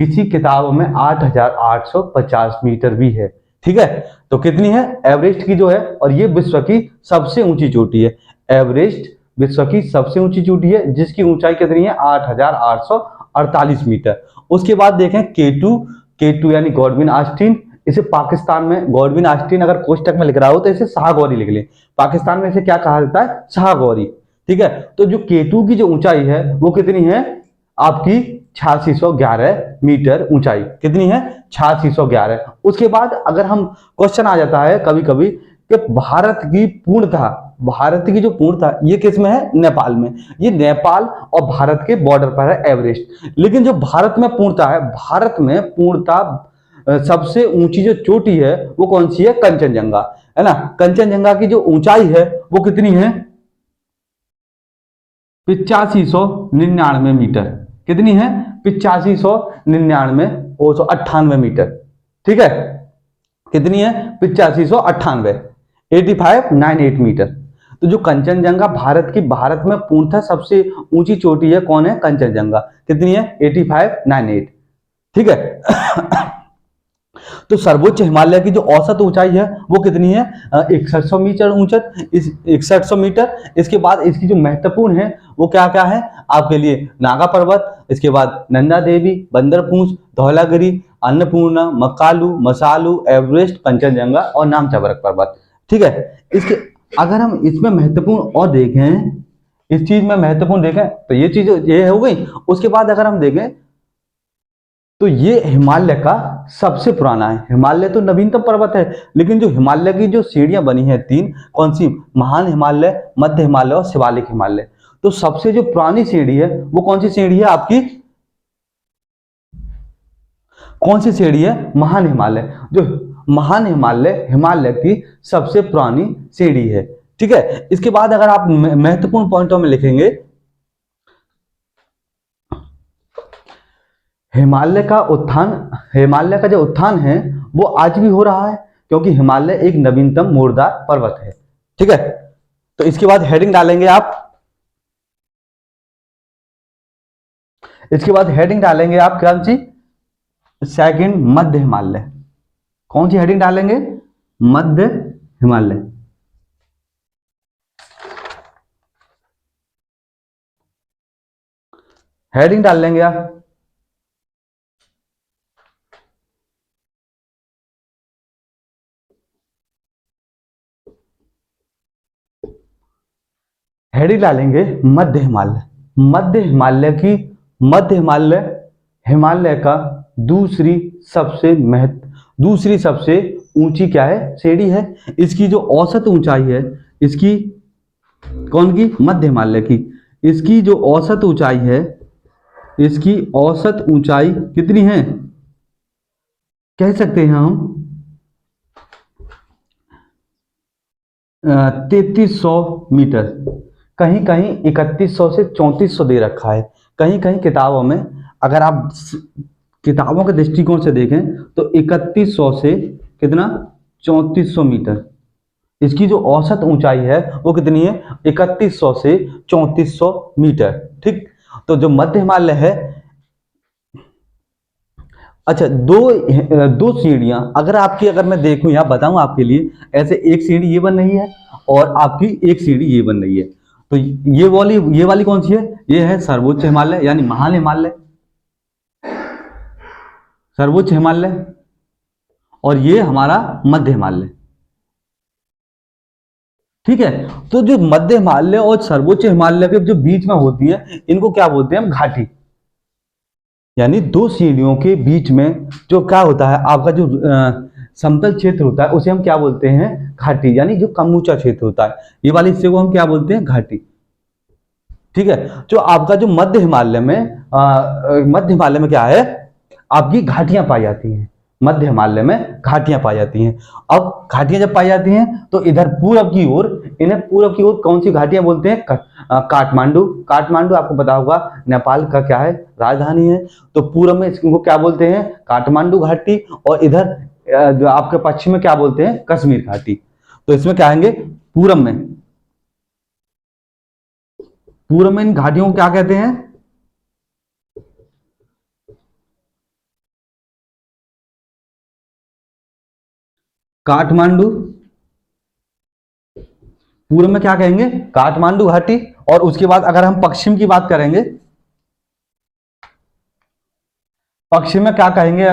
किसी किताबों में 8,850 मीटर भी है। ठीक है। तो कितनी है एवरेस्ट की जो है? और ये विश्व की सबसे ऊंची चोटी है। एवरेस्ट विश्व की सबसे ऊंची चोटी है, जिसकी ऊंचाई कितनी है? 8,848 मीटर। उसके बाद देखें केटू। केटू यानी गॉडविन ऑस्टिन। इसे पाकिस्तान में गॉडविन ऑस्टिन अगर कोष्टक में लिख रहा हो तो इसे शाहगौरी लिख ले। पाकिस्तान में इसे क्या कहा जाता है? शाहगौरी। ठीक है। तो जो केटू की जो ऊंचाई है वो कितनी है? आपकी 8611 मीटर ऊंचाई। कितनी है? 8611। उसके बाद अगर हम क्वेश्चन आ जाता है कभी कभी कि भारत की पूर्णता, भारत की जो पूर्णता ये किस में है? नेपाल में। ये नेपाल और भारत के बॉर्डर पर है एवरेस्ट। लेकिन जो भारत में पूर्णता है, भारत में पूर्णता सबसे ऊंची जो चोटी है वो कौन सी है? कंचनजंगा, है ना। कंचनजंगा की जो ऊंचाई है वो कितनी है? 8599 मीटर। कितनी है? 8599 और 198 मीटर। ठीक है। कितनी है? 8598, 8598 मीटर। तो जो कंचनजंगा भारत की, भारत में पूर्णतः सबसे ऊंची चोटी है, कौन है? कंचनजंगा। कितनी है? 8598। ठीक है। तो सर्वोच्च हिमालय की जो औसत ऊंचाई है वो कितनी है? 6100 मीटर ऊंचत, इस 6100 मीटर। इसके बाद इसकी जो महत्वपूर्ण है वो क्या क्या है आपके लिए? नागा पर्वत, इसके बाद नंदा देवी, बंदरपूंछ, धौलागिरी, अन्नपूर्णा, मकालू, मसालू, एवरेस्ट, कंचनजंगा और नामचा बरक पर्वत। ठीक है। इसके अगर हम इसमें महत्वपूर्ण और देखें, इस चीज में महत्वपूर्ण देखें तो ये चीज ये हो गई। उसके बाद अगर हम देखें तो ये हिमालय का सबसे पुराना है। हिमालय तो नवीनतम पर्वत है, लेकिन जो हिमालय की जो श्रेणियां बनी है तीन, कौन सी? महान हिमालय, मध्य हिमालय और शिवालिक हिमालय। तो सबसे जो पुरानी श्रेणी है वो कौन सी श्रेणी है आपकी? कौन सी श्रेणी है? महान हिमालय। जो महान हिमालय हिमालय की सबसे पुरानी श्रेणी है। ठीक है। इसके बाद अगर आप महत्वपूर्ण पॉइंटों में लिखेंगे, हिमालय का उत्थान, हिमालय का जो उत्थान है वो आज भी हो रहा है, क्योंकि हिमालय एक नवीनतम मूर्दार पर्वत है। ठीक है। तो इसके बाद हेडिंग डालेंगे आप, इसके बाद हेडिंग डालेंगे आप कौन सी? सेकंड, मध्य हिमालय। कौन सी हेडिंग डालेंगे? मध्य हिमालय। हेडिंग डाल लेंगे आप। हेडिंग डालेंगे मध्य हिमालय। मध्य हिमालय की, मध्य हिमालय हिमालय का दूसरी सबसे ऊंची क्या है? श्रेणी है। इसकी जो औसत ऊंचाई है, इसकी कौन की? मध्य हिमालय की। इसकी जो औसत ऊंचाई है, इसकी औसत ऊंचाई कितनी है? कह सकते हैं हम 3300 मीटर। कहीं कहीं 3100 से 3400 दे रखा है। कहीं कहीं किताबों में, अगर आप किताबों के दृष्टिकोण से देखें तो 3100 से कितना, 3400 मीटर। इसकी जो औसत ऊंचाई है वो कितनी है, 3100 से 3400 मीटर। ठीक, तो जो मध्य हिमालय है, अच्छा दो सीढ़ियां अगर मैं देखूं या बताऊं आपके लिए, ऐसे एक सीढ़ी ये बन रही है और आपकी एक सीढ़ी ये बन रही है, तो ये वाली कौन सी है, ये है सर्वोच्च हिमालय यानी महान हिमालय, सर्वोच्च हिमालय, और ये हमारा मध्य हिमालय। ठीक है, तो जो मध्य हिमालय और सर्वोच्च हिमालय के जो बीच में होती है, इनको क्या बोलते हैं हम, घाटी। यानी दो सीढ़ियों के बीच में जो क्या होता है, आपका जो समतल क्षेत्र होता है उसे हम क्या बोलते हैं, घाटी, यानी जो कम ऊंचा क्षेत्र होता है, ये वाले हिस्से को हम क्या बोलते हैं, घाटी। ठीक है, जो आपका जो मध्य हिमालय में क्या है, आपकी घाटियां पाई जाती हैं, मध्य हिमालय में घाटियां पाई जाती हैं। अब घाटियां जब पाई जाती हैं तो इधर पूरब की ओर, इन्हें पूरब की ओर कौन सी घाटियां बोलते हैं, काठमांडू। काठमांडू आपको पता होगा नेपाल का क्या है, राजधानी है। तो पूरब में इसको क्या बोलते हैं, काठमांडू घाटी, और इधर जो आपके पश्चिम में क्या बोलते हैं, कश्मीर घाटी। तो इसमें क्या आएंगे, पूरब में इन घाटियों को क्या कहते हैं, काठमांडू। पूर्व में क्या कहेंगे, काठमांडू घाटी। और उसके बाद अगर हम पश्चिम की बात करेंगे, पश्चिम में क्या कहेंगे,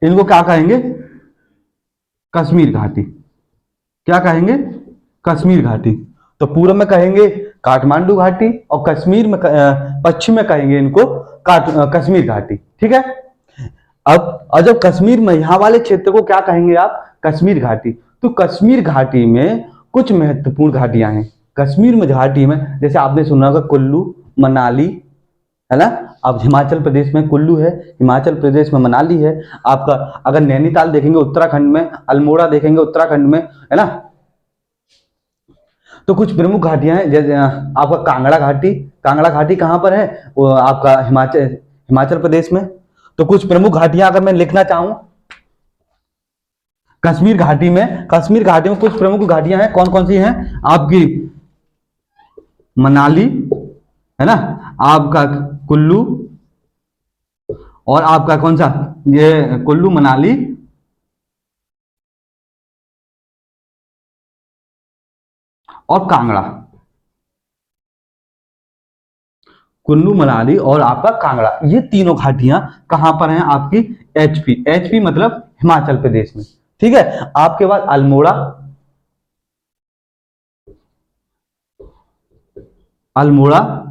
इनको क्या कहेंगे, कश्मीर घाटी। क्या कहेंगे, कश्मीर घाटी। तो पूर्व में कहेंगे काठमांडू घाटी और कश्मीर में पश्चिम में कहेंगे इनको कश्मीर घाटी। ठीक है, अब जब कश्मीर में यहां वाले क्षेत्र को क्या कहेंगे आप, कश्मीर घाटी। तो कश्मीर घाटी में कुछ महत्वपूर्ण घाटियां हैं। कश्मीर में घाटी में जैसे आपने सुना होगा कुल्लू मनाली, है ना। अब हिमाचल प्रदेश में कुल्लू है, हिमाचल प्रदेश में मनाली है। आपका अगर नैनीताल देखेंगे उत्तराखंड में, अल्मोड़ा देखेंगे उत्तराखंड में, है ना। तो कुछ प्रमुख घाटियां हैं, जैसे आपका कांगड़ा घाटी। कांगड़ा घाटी कहां पर है, वो आपका हिमाचल प्रदेश में। तो कुछ प्रमुख घाटियां अगर मैं लिखना चाहूं, कश्मीर घाटी में कुछ प्रमुख घाटियां हैं, कौन कौन सी हैं, आपकी मनाली, है ना, आपका कुल्लू, और आपका कौन सा, ये कुल्लू मनाली, और कांगड़ा। कुल्लू मनाली और आपका कांगड़ा, ये तीनों घाटियां कहां पर हैं, आपकी एचपी मतलब हिमाचल प्रदेश में। ठीक है, आपके बाद अल्मोड़ा,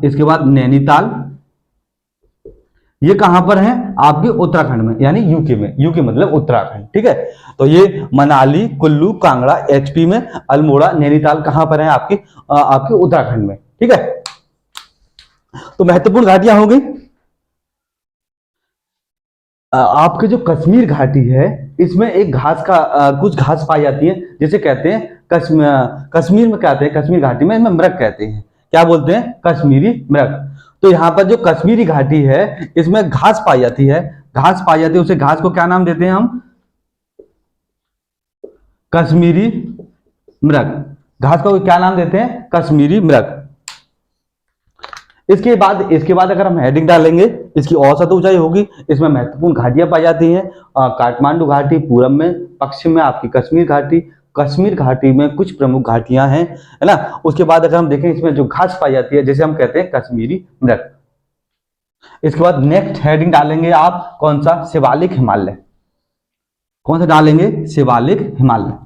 इसके बाद नैनीताल, ये कहां पर है, आपके उत्तराखंड में, यानी यूके मतलब उत्तराखंड। ठीक है, तो ये मनाली, कुल्लू, कांगड़ा एचपी में, अल्मोड़ा, नैनीताल कहां पर है, आपके उत्तराखंड में। ठीक है, तो महत्वपूर्ण घाटियां हो गई। आपके जो कश्मीर घाटी है, इसमें एक कुछ घास पाई जाती है, जिसे कहते हैं कश्मीर में कहते हैं, कश्मीर घाटी में मृग कहते हैं। क्या बोलते हैं, कश्मीरी मृग। तो यहाँ पर जो कश्मीरी घाटी है, इसमें घास पाई जाती है, उसे घास को क्या नाम देते हैं हम, कश्मीरी मृग। घास को क्या नाम देते हैं, कश्मीरी मृग। इसके बाद अगर हम हेडिंग डालेंगे, इसकी औसत ऊंचाई होगी, इसमें महत्वपूर्ण घाटियां पाई जाती हैं, काठमांडू घाटी पूरब में, पश्चिम में आपकी कश्मीर घाटी में कुछ प्रमुख घाटियां हैं, है ना। उसके बाद अगर हम देखें, इसमें जो घास पाई जाती है, जैसे हम कहते हैं कश्मीरी मृग। इसके बाद नेक्स्ट हेडिंग डालेंगे आप, कौन सा, शिवालिक हिमालय। कौन सा डालेंगे, शिवालिक हिमालय।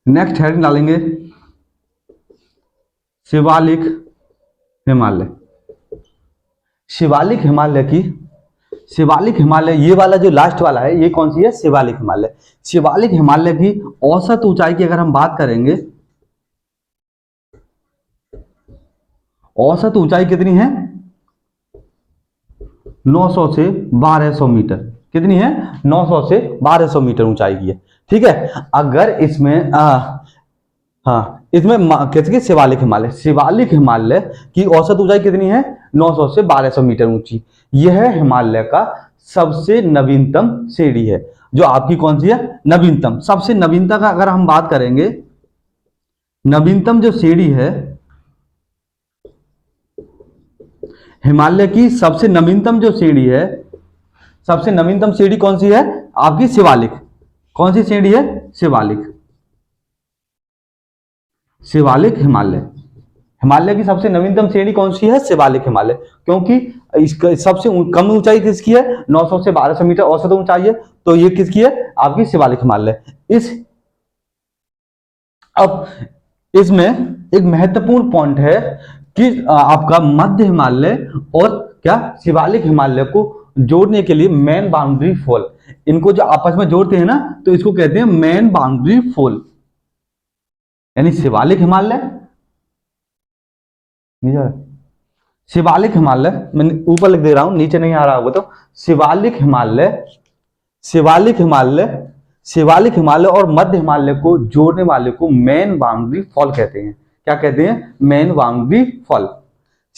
नेक्स्ट हेडिंग डालेंगे शिवालिक हिमालय। शिवालिक हिमालय, ये वाला जो लास्ट वाला है, ये कौन सी है, शिवालिक हिमालय। शिवालिक हिमालय की औसत ऊंचाई की अगर हम बात करेंगे, औसत ऊंचाई कितनी है, 900 से 1200 मीटर। कितनी है, 900 से 1200 मीटर ऊंचाई की है। ठीक है, अगर इसमें इसमें कैसे कि शिवालिक हिमालय, शिवालिक हिमालय की औसत ऊंचाई कितनी है? 900 से 1200 मीटर ऊंची। यह हिमालय का सबसे नवीनतम श्रेणी है। जो आपकी कौन सी है? नवीनतम। सबसे नवीनता का अगर हम बात करेंगे, नवीनतम जो श्रेणी है हिमालय की, सबसे नवीनतम जो श्रेणी है, सबसे नवीनतम श्रेणी कौन सी है? आपकी शिवालिक। कौन सी श्रेणी है? शिवालिक। शिवालिक हिमालय, हिमालय की सबसे नवीनतम श्रेणी कौन सी है? शिवालिक हिमालय। क्योंकि इसका सबसे कम ऊंचाई किसकी है? 900 से 1200 मीटर औसत ऊंचाई है, तो ये किसकी है? आपकी शिवालिक हिमालय। इस अब इसमें एक महत्वपूर्ण पॉइंट है कि आपका मध्य हिमालय और क्या शिवालिक हिमालय को जोड़ने के लिए मेन बाउंड्री फॉल, इनको जो आपस में जोड़ते हैं ना, तो इसको कहते हैं मेन बाउंड्री फॉल। यानी शिवालिक हिमालय, शिवालिक हिमालय, मैंने ऊपर लिख दे रहा हूं, नीचे नहीं आ रहा होगा तो, शिवालिक हिमालय, शिवालिक हिमालय, शिवालिक हिमालय और मध्य हिमालय को जोड़ने वाले को मेन बाउंड्री फॉल कहते हैं। क्या कहते हैं? Main boundary fault.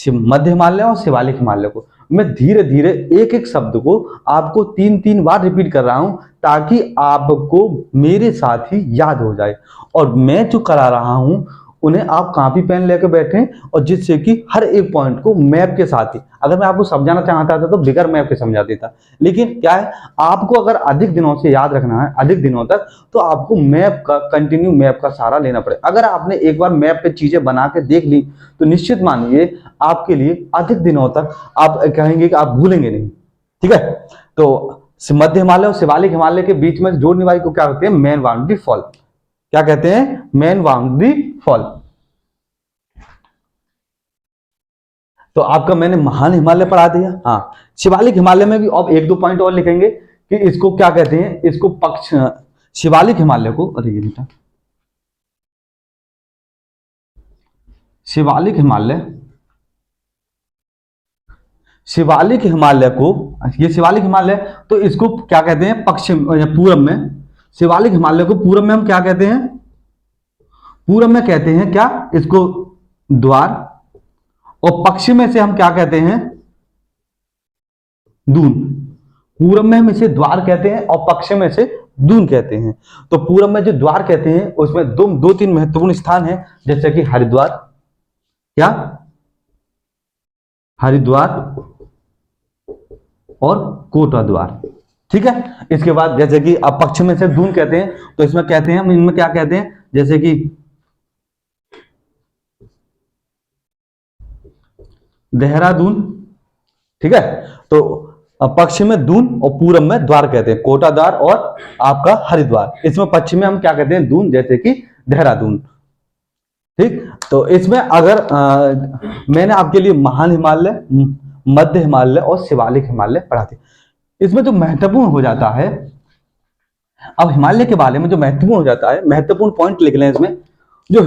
मध्य हिमालय और शिवालिक हिमालय को मैं धीरे धीरे एक एक शब्द को आपको 3-3 बार रिपीट कर रहा हूं, ताकि आपको मेरे साथ ही याद हो जाए। और मैं जो करा रहा हूं उन्हें आप कॉपी पेन लेकर बैठें, और जिससे कि हर एक पॉइंट को मैप के साथ ही, अगर मैं आपको समझाना चाहता था तो बिगर मैप के समझा देता, लेकिन क्या है, आपको अगर अधिक दिनों से याद रखना है, अधिक दिनों तक, तो आपको मैप का, कंटिन्यू मैप का सहारा लेना पड़ेगा। अगर आपने एक बार मैप पे चीजें बना के देख ली तो निश्चित मानिए आपके लिए अधिक दिनों तक आप कहेंगे कि आप भूलेंगे नहीं। ठीक है, तो मध्य हिमालय और शिवालिक हिमालय के बीच में जोड़ने वाली को क्या होते हैं? Main boundary fall. क्या कहते हैं? Main boundary fall. तो आपका मैंने महान हिमालय पढ़ा दिया। हाँ, शिवालिक हिमालय में भी अब 1-2 पॉइंट और लिखेंगे कि इसको क्या कहते हैं। इसको पक्ष, शिवालिक हिमालय को, अरे ये बेटा, शिवालिक हिमालय, शिवालिक हिमालय को, ये शिवालिक हिमालय, तो इसको क्या कहते हैं? पश्चिम या पूरब में, शिवालिक हिमालय को पूरब में हम क्या कहते हैं? पूरब में कहते हैं क्या? इसको द्वार। और पश्चिम में से हम क्या कहते हैं? दून। पूरब में हम इसे द्वार कहते हैं और पश्चिम में से दून कहते हैं। तो पूरब में जो द्वार कहते हैं उसमें 2-3 महत्वपूर्ण स्थान हैं, जैसे कि हरिद्वार, क्या? हरिद्वार और कोटा द्वार। ठीक है, इसके बाद जैसे कि अब पश्चिम में से दून कहते हैं, तो इसमें कहते हैं हम, इनमें क्या कहते हैं? जैसे कि देहरादून। ठीक है, तो पश्चिम में दून और पूरब में द्वार कहते हैं, कोटा द्वार और आपका हरिद्वार। इसमें पश्चिम में हम क्या कहते हैं? दून, जैसे कि देहरादून। ठीक, तो इसमें अगर मैंने आपके लिए महान हिमालय, मध्य हिमालय और शिवालिक हिमालय पढ़ा थे। इसमें जो महत्वपूर्ण हो जाता है, अब हिमालय के बारे में जो महत्वपूर्ण हो जाता है, महत्वपूर्ण पॉइंट लिख लें इसमें। जो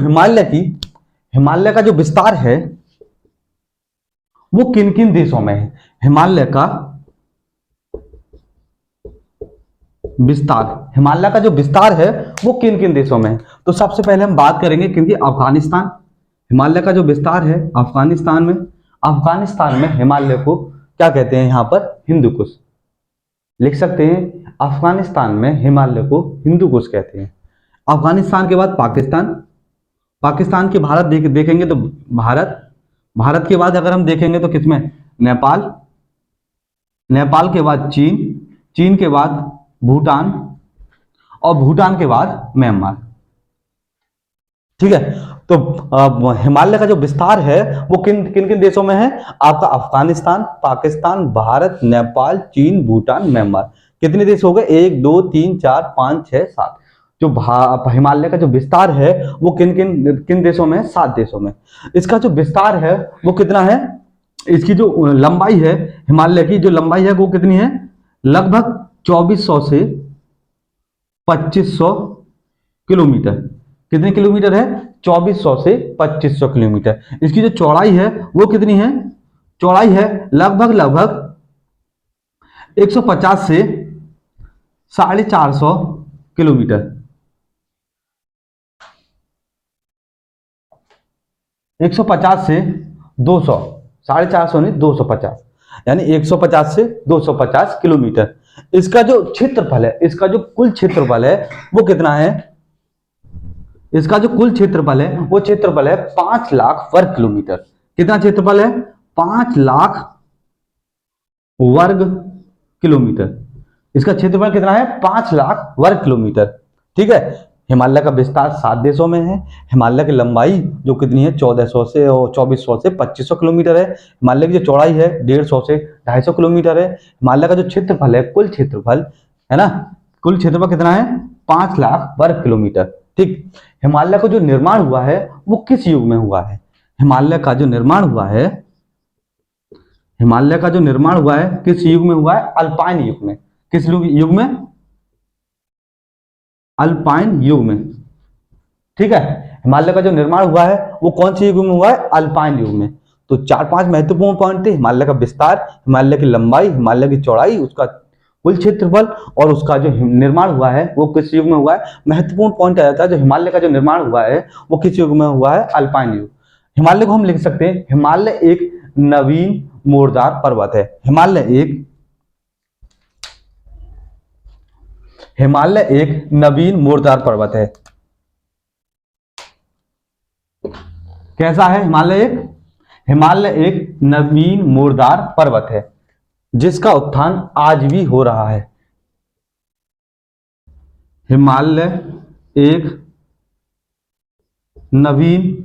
हिमालय का जो विस्तार है वो किन किन देशों में है? हिमालय का विस्तार, हिमालय का जो विस्तार है वो किन किन देशों में है? तो सबसे पहले हम बात करेंगे क्योंकि अफगानिस्तान, हिमालय का जो विस्तार है अफगानिस्तान में। अफगानिस्तान में हिमालय को क्या कहते हैं? यहां पर हिंदू कुश लिख सकते हैं। अफगानिस्तान में हिमालय को हिंदू कुश कहते हैं। अफगानिस्तान के बाद पाकिस्तान, पाकिस्तान के भारत देखेंगे तो भारत के बाद अगर हम देखेंगे तो किसमें? नेपाल, नेपाल के बाद चीन, चीन के बाद भूटान और भूटान के बाद म्यांमार। ठीक है, तो हिमालय का जो विस्तार है वो किन किन देशों में है? आपका अफगानिस्तान, पाकिस्तान, भारत, नेपाल, चीन, भूटान, म्यांमार। कितने देश हो गए? 1 2 3 4 5 6 7। जो हिमालय का जो विस्तार है वो किन देशों में है? 7 देशों में। इसका जो विस्तार है वो कितना है? इसकी जो लंबाई है, हिमालय की जो लंबाई है वो कितनी है? लगभग 2400 से 2500 किलोमीटर। कितने किलोमीटर है? 2400 से 2500 किलोमीटर। इसकी जो चौड़ाई है वो कितनी है? चौड़ाई है लगभग 150 से 450 किलोमीटर। 150 से 200, 450 नहीं 250, यानी 150 से 250 किलोमीटर। इसका जो क्षेत्रफल है, इसका जो कुल क्षेत्रफल है वो कितना है? इसका जो कुल क्षेत्रफल है वो क्षेत्रफल है 5 लाख वर्ग किलोमीटर। कितना क्षेत्रफल है? 5 लाख वर्ग किलोमीटर। इसका क्षेत्रफल कितना है? 5 लाख वर्ग किलोमीटर। ठीक है। हिमालय का विस्तार 7 देशों में है। हिमालय की लंबाई जो कितनी है? 1400 से और 2400 से 2500 किलोमीटर है। हिमालय की जो चौड़ाई है 150 से 250 किलोमीटर है। हिमालय का जो क्षेत्रफल है, कुल क्षेत्रफल है ना, कुल क्षेत्रफल कितना है? 5 लाख वर्ग किलोमीटर। ठीक। हिमालय का जो निर्माण हुआ है वो किस युग में हुआ है? हिमालय का जो निर्माण हुआ है, हिमालय का जो निर्माण हुआ है किस युग में हुआ है? अल्पाइन युग में। किस युग में? अल्पाइन युग में। ठीक है। हिमालय का जो निर्माण हुआ है वो कौन से युग में हुआ है? अल्पाइन युग में। तो 4-5 महत्वपूर्ण पॉइंट थे: हिमालय का विस्तार, हिमालय की लंबाई, हिमालय की चौड़ाई, उसका कुल क्षेत्रफल और उसका जो निर्माण हुआ है वो किस युग में हुआ है। महत्वपूर्ण पॉइंट आ जाता है जो हिमालय का जो निर्माण हुआ है वो किस युग में हुआ है? अल्पाइन युग। हिमालय को हम लिख सकते हैं, हिमालय एक नवीन मोरदार पर्वत है। हिमालय एक नवीन मोरदार पर्वत है। कैसा है हिमालय? हिमालय एक नवीन मोरदार पर्वत है जिसका उत्थान आज भी हो रहा है। हिमालय एक नवीन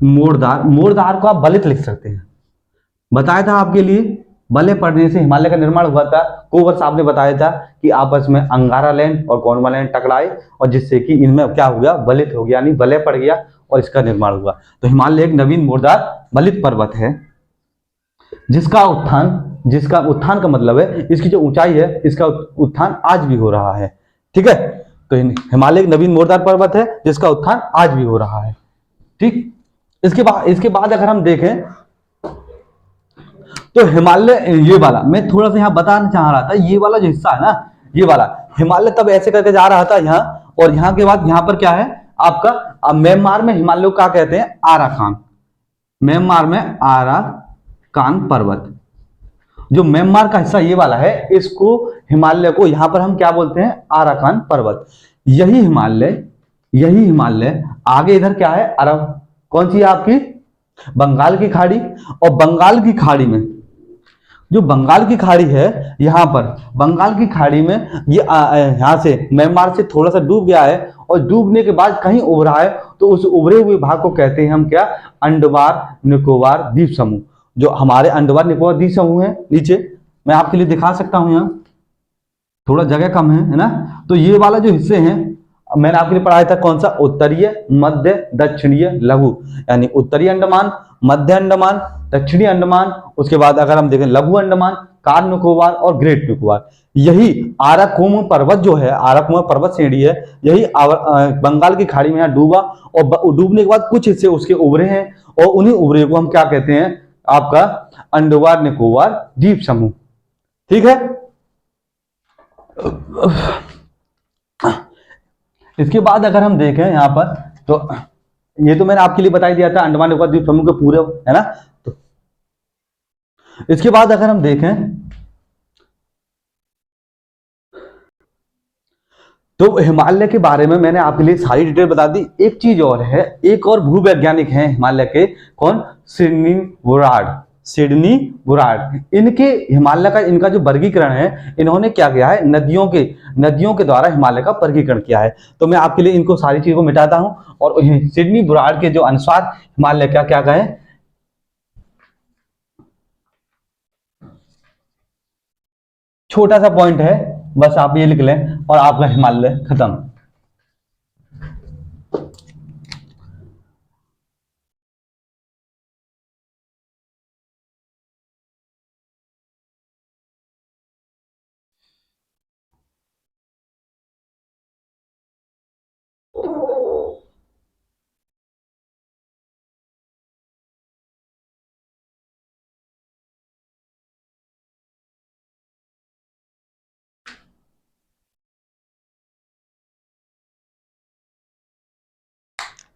मोरदार, मोरदार को आप बलित लिख सकते हैं। बताया था आपके लिए, बले पड़ने से हिमालय का निर्माण हुआ था। कोवर साहब ने बताया था कि आपस में अंगारा लैंड और गोंडवाना टकराए और जिससे कि इनमें क्या हो गया? बलित हो गया, यानी बले पड़ गया और इसका निर्माण हुआ। तो हिमालय एक नवीन मोरदार बलित पर्वत है जिसका उत्थान का मतलब है इसकी जो ऊंचाई है, इसका उत्थान आज भी हो रहा है। ठीक है। तो हिमालय एक नवीन मोरदार पर्वत है जिसका उत्थान आज भी हो रहा है। ठीक। इसके बाद अगर हम देखें तो हिमालय, ये वाला मैं थोड़ा सा यहाँ बताना चाह रहा था, ये वाला जो हिस्सा है ना, ये वाला हिमालय तब ऐसे करके जा रहा था यहाँ, और यहाँ के बाद यहाँ पर क्या है आपका? म्यांमार में हिमालय को क्या कहते हैं? आराकान। म्यांमार में आराकान पर्वत, जो म्यांमार का हिस्सा ये वाला है, इसको हिमालय को यहां पर हम क्या बोलते हैं? आराकान पर्वत। यही हिमालय आगे इधर क्या है? अरब। कौन सी है आपकी? बंगाल की खाड़ी। और बंगाल की खाड़ी में, जो बंगाल की खाड़ी है, यहां पर बंगाल की खाड़ी में ये यहां से म्यांमार से थोड़ा सा डूब गया है और डूबने के बाद कहीं उभरा है, तो उस उभरे हुए भाग को कहते हैं हम क्या? अंडमान निकोबार द्वीप समूह। जो हमारे अंडमान निकोबार द्वीप समूह है, नीचे मैं आपके लिए दिखा सकता हूं, यहाँ थोड़ा जगह कम है ना। तो ये वाला जो हिस्से हैं, मैंने आपके लिए पढ़ाया था कौन सा? उत्तरीय, मध्य, दक्षिणीय, लघु, यानी उत्तरी अंडमान, मध्य अंडमान, दक्षिणी अंडमान, उसके बाद अगर हम देखें लघु अंडमान, कार निकोबार और ग्रेट निकोबार। यही आराकोम पर्वत जो है, आराकोम पर्वत श्रेणी है, यही बंगाल की खाड़ी में यहाँ डूबा और डूबने के बाद कुछ हिस्से उसके उभरे हैं और उन्हीं उभरे को हम क्या कहते हैं? आपका अंडमान निकोबार द्वीप समूह। ठीक है। इसके बाद अगर हम देखें यहाँ पर, तो ये तो मैंने आपके लिए बता दिया था अंडमान निकोबार द्वीप समूह के पूरे, है ना। तो इसके बाद अगर हम देखें तो हिमालय के बारे में मैंने आपके लिए सारी डिटेल बता दी। एक चीज और है, एक और भूवैज्ञानिक हैं हिमालय के, कौन? सिडनी वुराड। सिडनी वुराड, इनके हिमालय का इनका जो वर्गीकरण है, इन्होंने क्या किया है? नदियों के द्वारा हिमालय का वर्गीकरण किया है। तो मैं आपके लिए इनको सारी चीजों को मिटाता हूं और सिडनी वुराड के जो अनुसार हिमालय क्या क्या कहे, छोटा सा पॉइंट है, बस आप ये लिख लें और आपका हिमालय खत्म।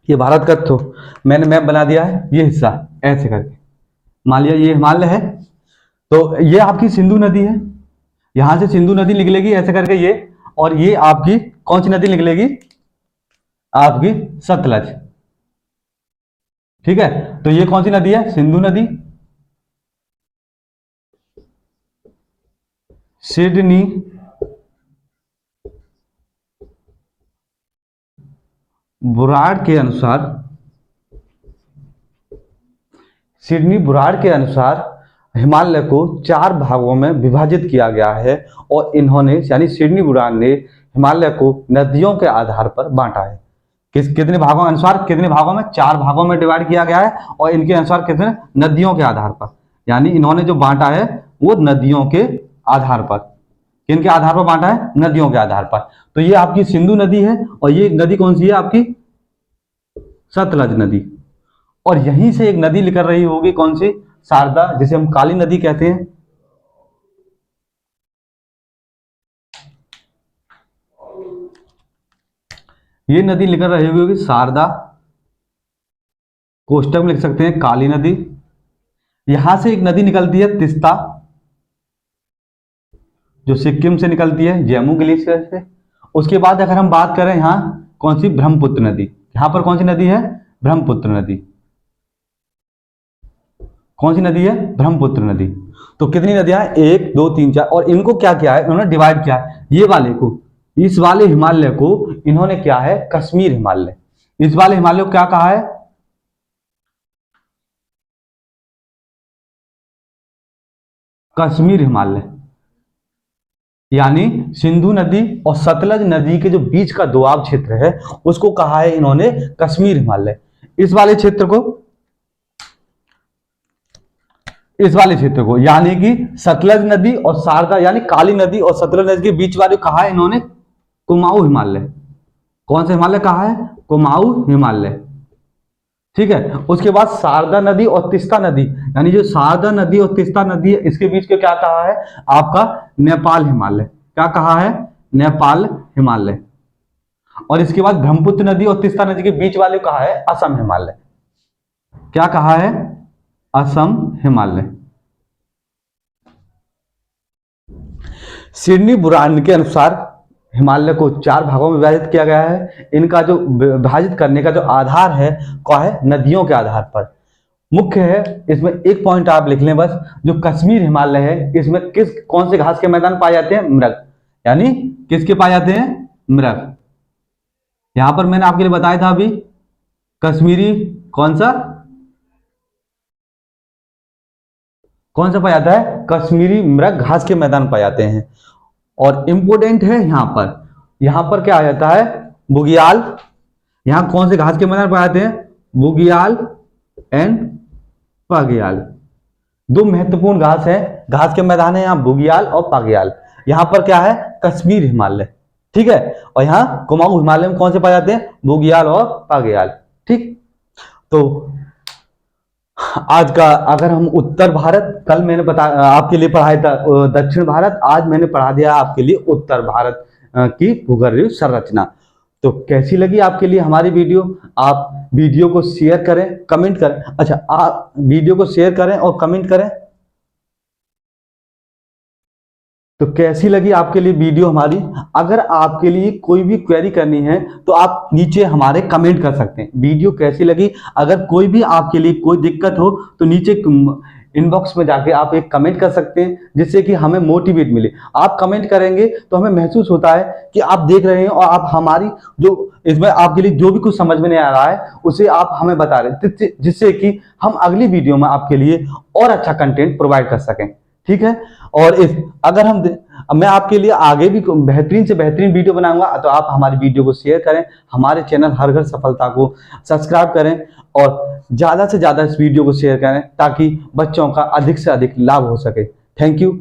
ये भारत का तो मैंने मैप बना दिया है, ये हिस्सा ऐसे करके मान लिया ये हिमालय है, तो ये आपकी सिंधु नदी है, यहां से सिंधु नदी निकलेगी ऐसे करके ये, और ये आपकी कौन सी नदी निकलेगी, आपकी सतलज। ठीक है, तो ये कौन सी नदी है, सिंधु नदी। सिडनी बुराड़ के अनुसार, सिडनी बुराड़ के अनुसार हिमालय को 4 भागों में विभाजित किया गया है, और इन्होंने यानी सिडनी बुराड़ ने हिमालय को नदियों के आधार पर बांटा है। कितने भागों के अनुसार, कितने भागों में, 4 भागों में डिवाइड किया गया है, और इनके अनुसार कितने, नदियों के आधार पर, यानी इन्होंने जो बांटा है वो नदियों के आधार पर। किन के आधार पर बांटा है, नदियों के आधार पर। तो ये आपकी सिंधु नदी है, और ये नदी कौन सी है आपकी, सतलज नदी। और यहीं से एक नदी निकल रही होगी, कौन सी, शारदा, जिसे हम काली नदी कहते हैं। ये नदी निकल रही होगी शारदा, कोष्टक में लिख सकते हैं काली नदी। यहां से एक नदी निकलती है तिस्ता, जो सिक्किम से निकलती है जम्मू ग्लेशियर से। उसके बाद अगर हम बात करें यहाँ कौन सी, ब्रह्मपुत्र नदी। यहां पर कौन सी नदी है, ब्रह्मपुत्र नदी। कौन सी नदी है, ब्रह्मपुत्र नदी। तो कितनी नदियां हैं, 1 2 3 4, और इनको क्या किया है, इन्होंने डिवाइड किया है। ये वाले को, इस वाले हिमालय को इन्होंने क्या है, कश्मीर हिमालय। इस वाले हिमालय को क्या कहा है, कश्मीर हिमालय। यानी सिंधु नदी और सतलज नदी के जो बीच का दोआब क्षेत्र है उसको कहा है इन्होंने कश्मीर हिमालय। इस वाले क्षेत्र को, इस वाले क्षेत्र को यानी कि सतलज नदी और शारदा यानी काली नदी और सतलज नदी के बीच वाले कहा है इन्होंने कुमाऊं हिमालय। कौन सा हिमालय कहा है, कुमाऊं हिमालय। ठीक है, उसके बाद शारदा नदी और तीस्ता नदी, यानी जो शारदा नदी और तीस्ता नदी है इसके बीच के क्या कहा है, आपका नेपाल हिमालय। क्या कहा है, नेपाल हिमालय। और इसके बाद ब्रह्मपुत्र नदी और तीस्ता नदी के बीच वाले कहा है असम हिमालय। क्या कहा है, असम हिमालय। सिडनी बुराड़ के अनुसार हिमालय को 4 भागों में विभाजित किया गया है। इनका जो विभाजित करने का जो आधार है क्या है, नदियों के आधार पर मुख्य है। इसमें एक पॉइंट आप लिख लें बस, जो कश्मीर हिमालय है इसमें कौन से घास के मैदान पाए जाते हैं, मृग। यानी किसके पाए जाते हैं, मृग। यहां पर मैंने आपके लिए बताया था अभी, कश्मीरी कौन सा पाया जाता है, कश्मीरी मृग घास के मैदान पाए जाते हैं। और इंपोर्टेंट है यहां पर क्या आ जाता है, बुगियाल। यहां कौन से घास के मैदान पाए जाते हैं, बुगियाल एंड पागियाल। 2 महत्वपूर्ण घास है, घास के मैदान है यहाँ बुगियाल और पागियाल। यहां पर क्या है, कश्मीर हिमालय। ठीक है, और यहाँ कुमाऊं हिमालय में कौन से पाए जाते हैं, बुगियाल और पागियाल। ठीक, तो आज का अगर हम उत्तर भारत, कल मैंने आपके लिए पढ़ाया था दक्षिण भारत, आज मैंने पढ़ा दिया आपके लिए उत्तर भारत की भूगर्भीय संरचना। तो कैसी लगी आपके लिए हमारी वीडियो, आप वीडियो को शेयर करें, कमेंट करें। अच्छा, आप वीडियो को शेयर करें और कमेंट करें। तो कैसी लगी आपके लिए वीडियो हमारी। अगर आपके लिए कोई भी क्वेरी करनी है तो आप नीचे हमारे कमेंट कर सकते हैं, वीडियो कैसी लगी। अगर कोई भी आपके लिए कोई दिक्कत हो तो नीचे इनबॉक्स में जाके आप एक कमेंट कर सकते हैं, जिससे कि हमें मोटिवेट मिले। आप कमेंट करेंगे तो हमें महसूस होता है कि आप देख रहे हैं और आप हमारी जो इसमें आपके लिए जो भी कुछ समझ में नहीं आ रहा है उसे आप हमें बता रहे हैं, जिससे कि हम अगली वीडियो में आपके लिए और अच्छा कंटेंट प्रोवाइड कर सकें। ठीक है, और अगर मैं आपके लिए आगे भी बेहतरीन से बेहतरीन वीडियो बनाऊंगा, तो आप हमारी वीडियो को शेयर करें, हमारे चैनल हर घर सफलता को सब्सक्राइब करें और ज्यादा से ज्यादा इस वीडियो को शेयर करें ताकि बच्चों का अधिक से अधिक लाभ हो सके। Thank you.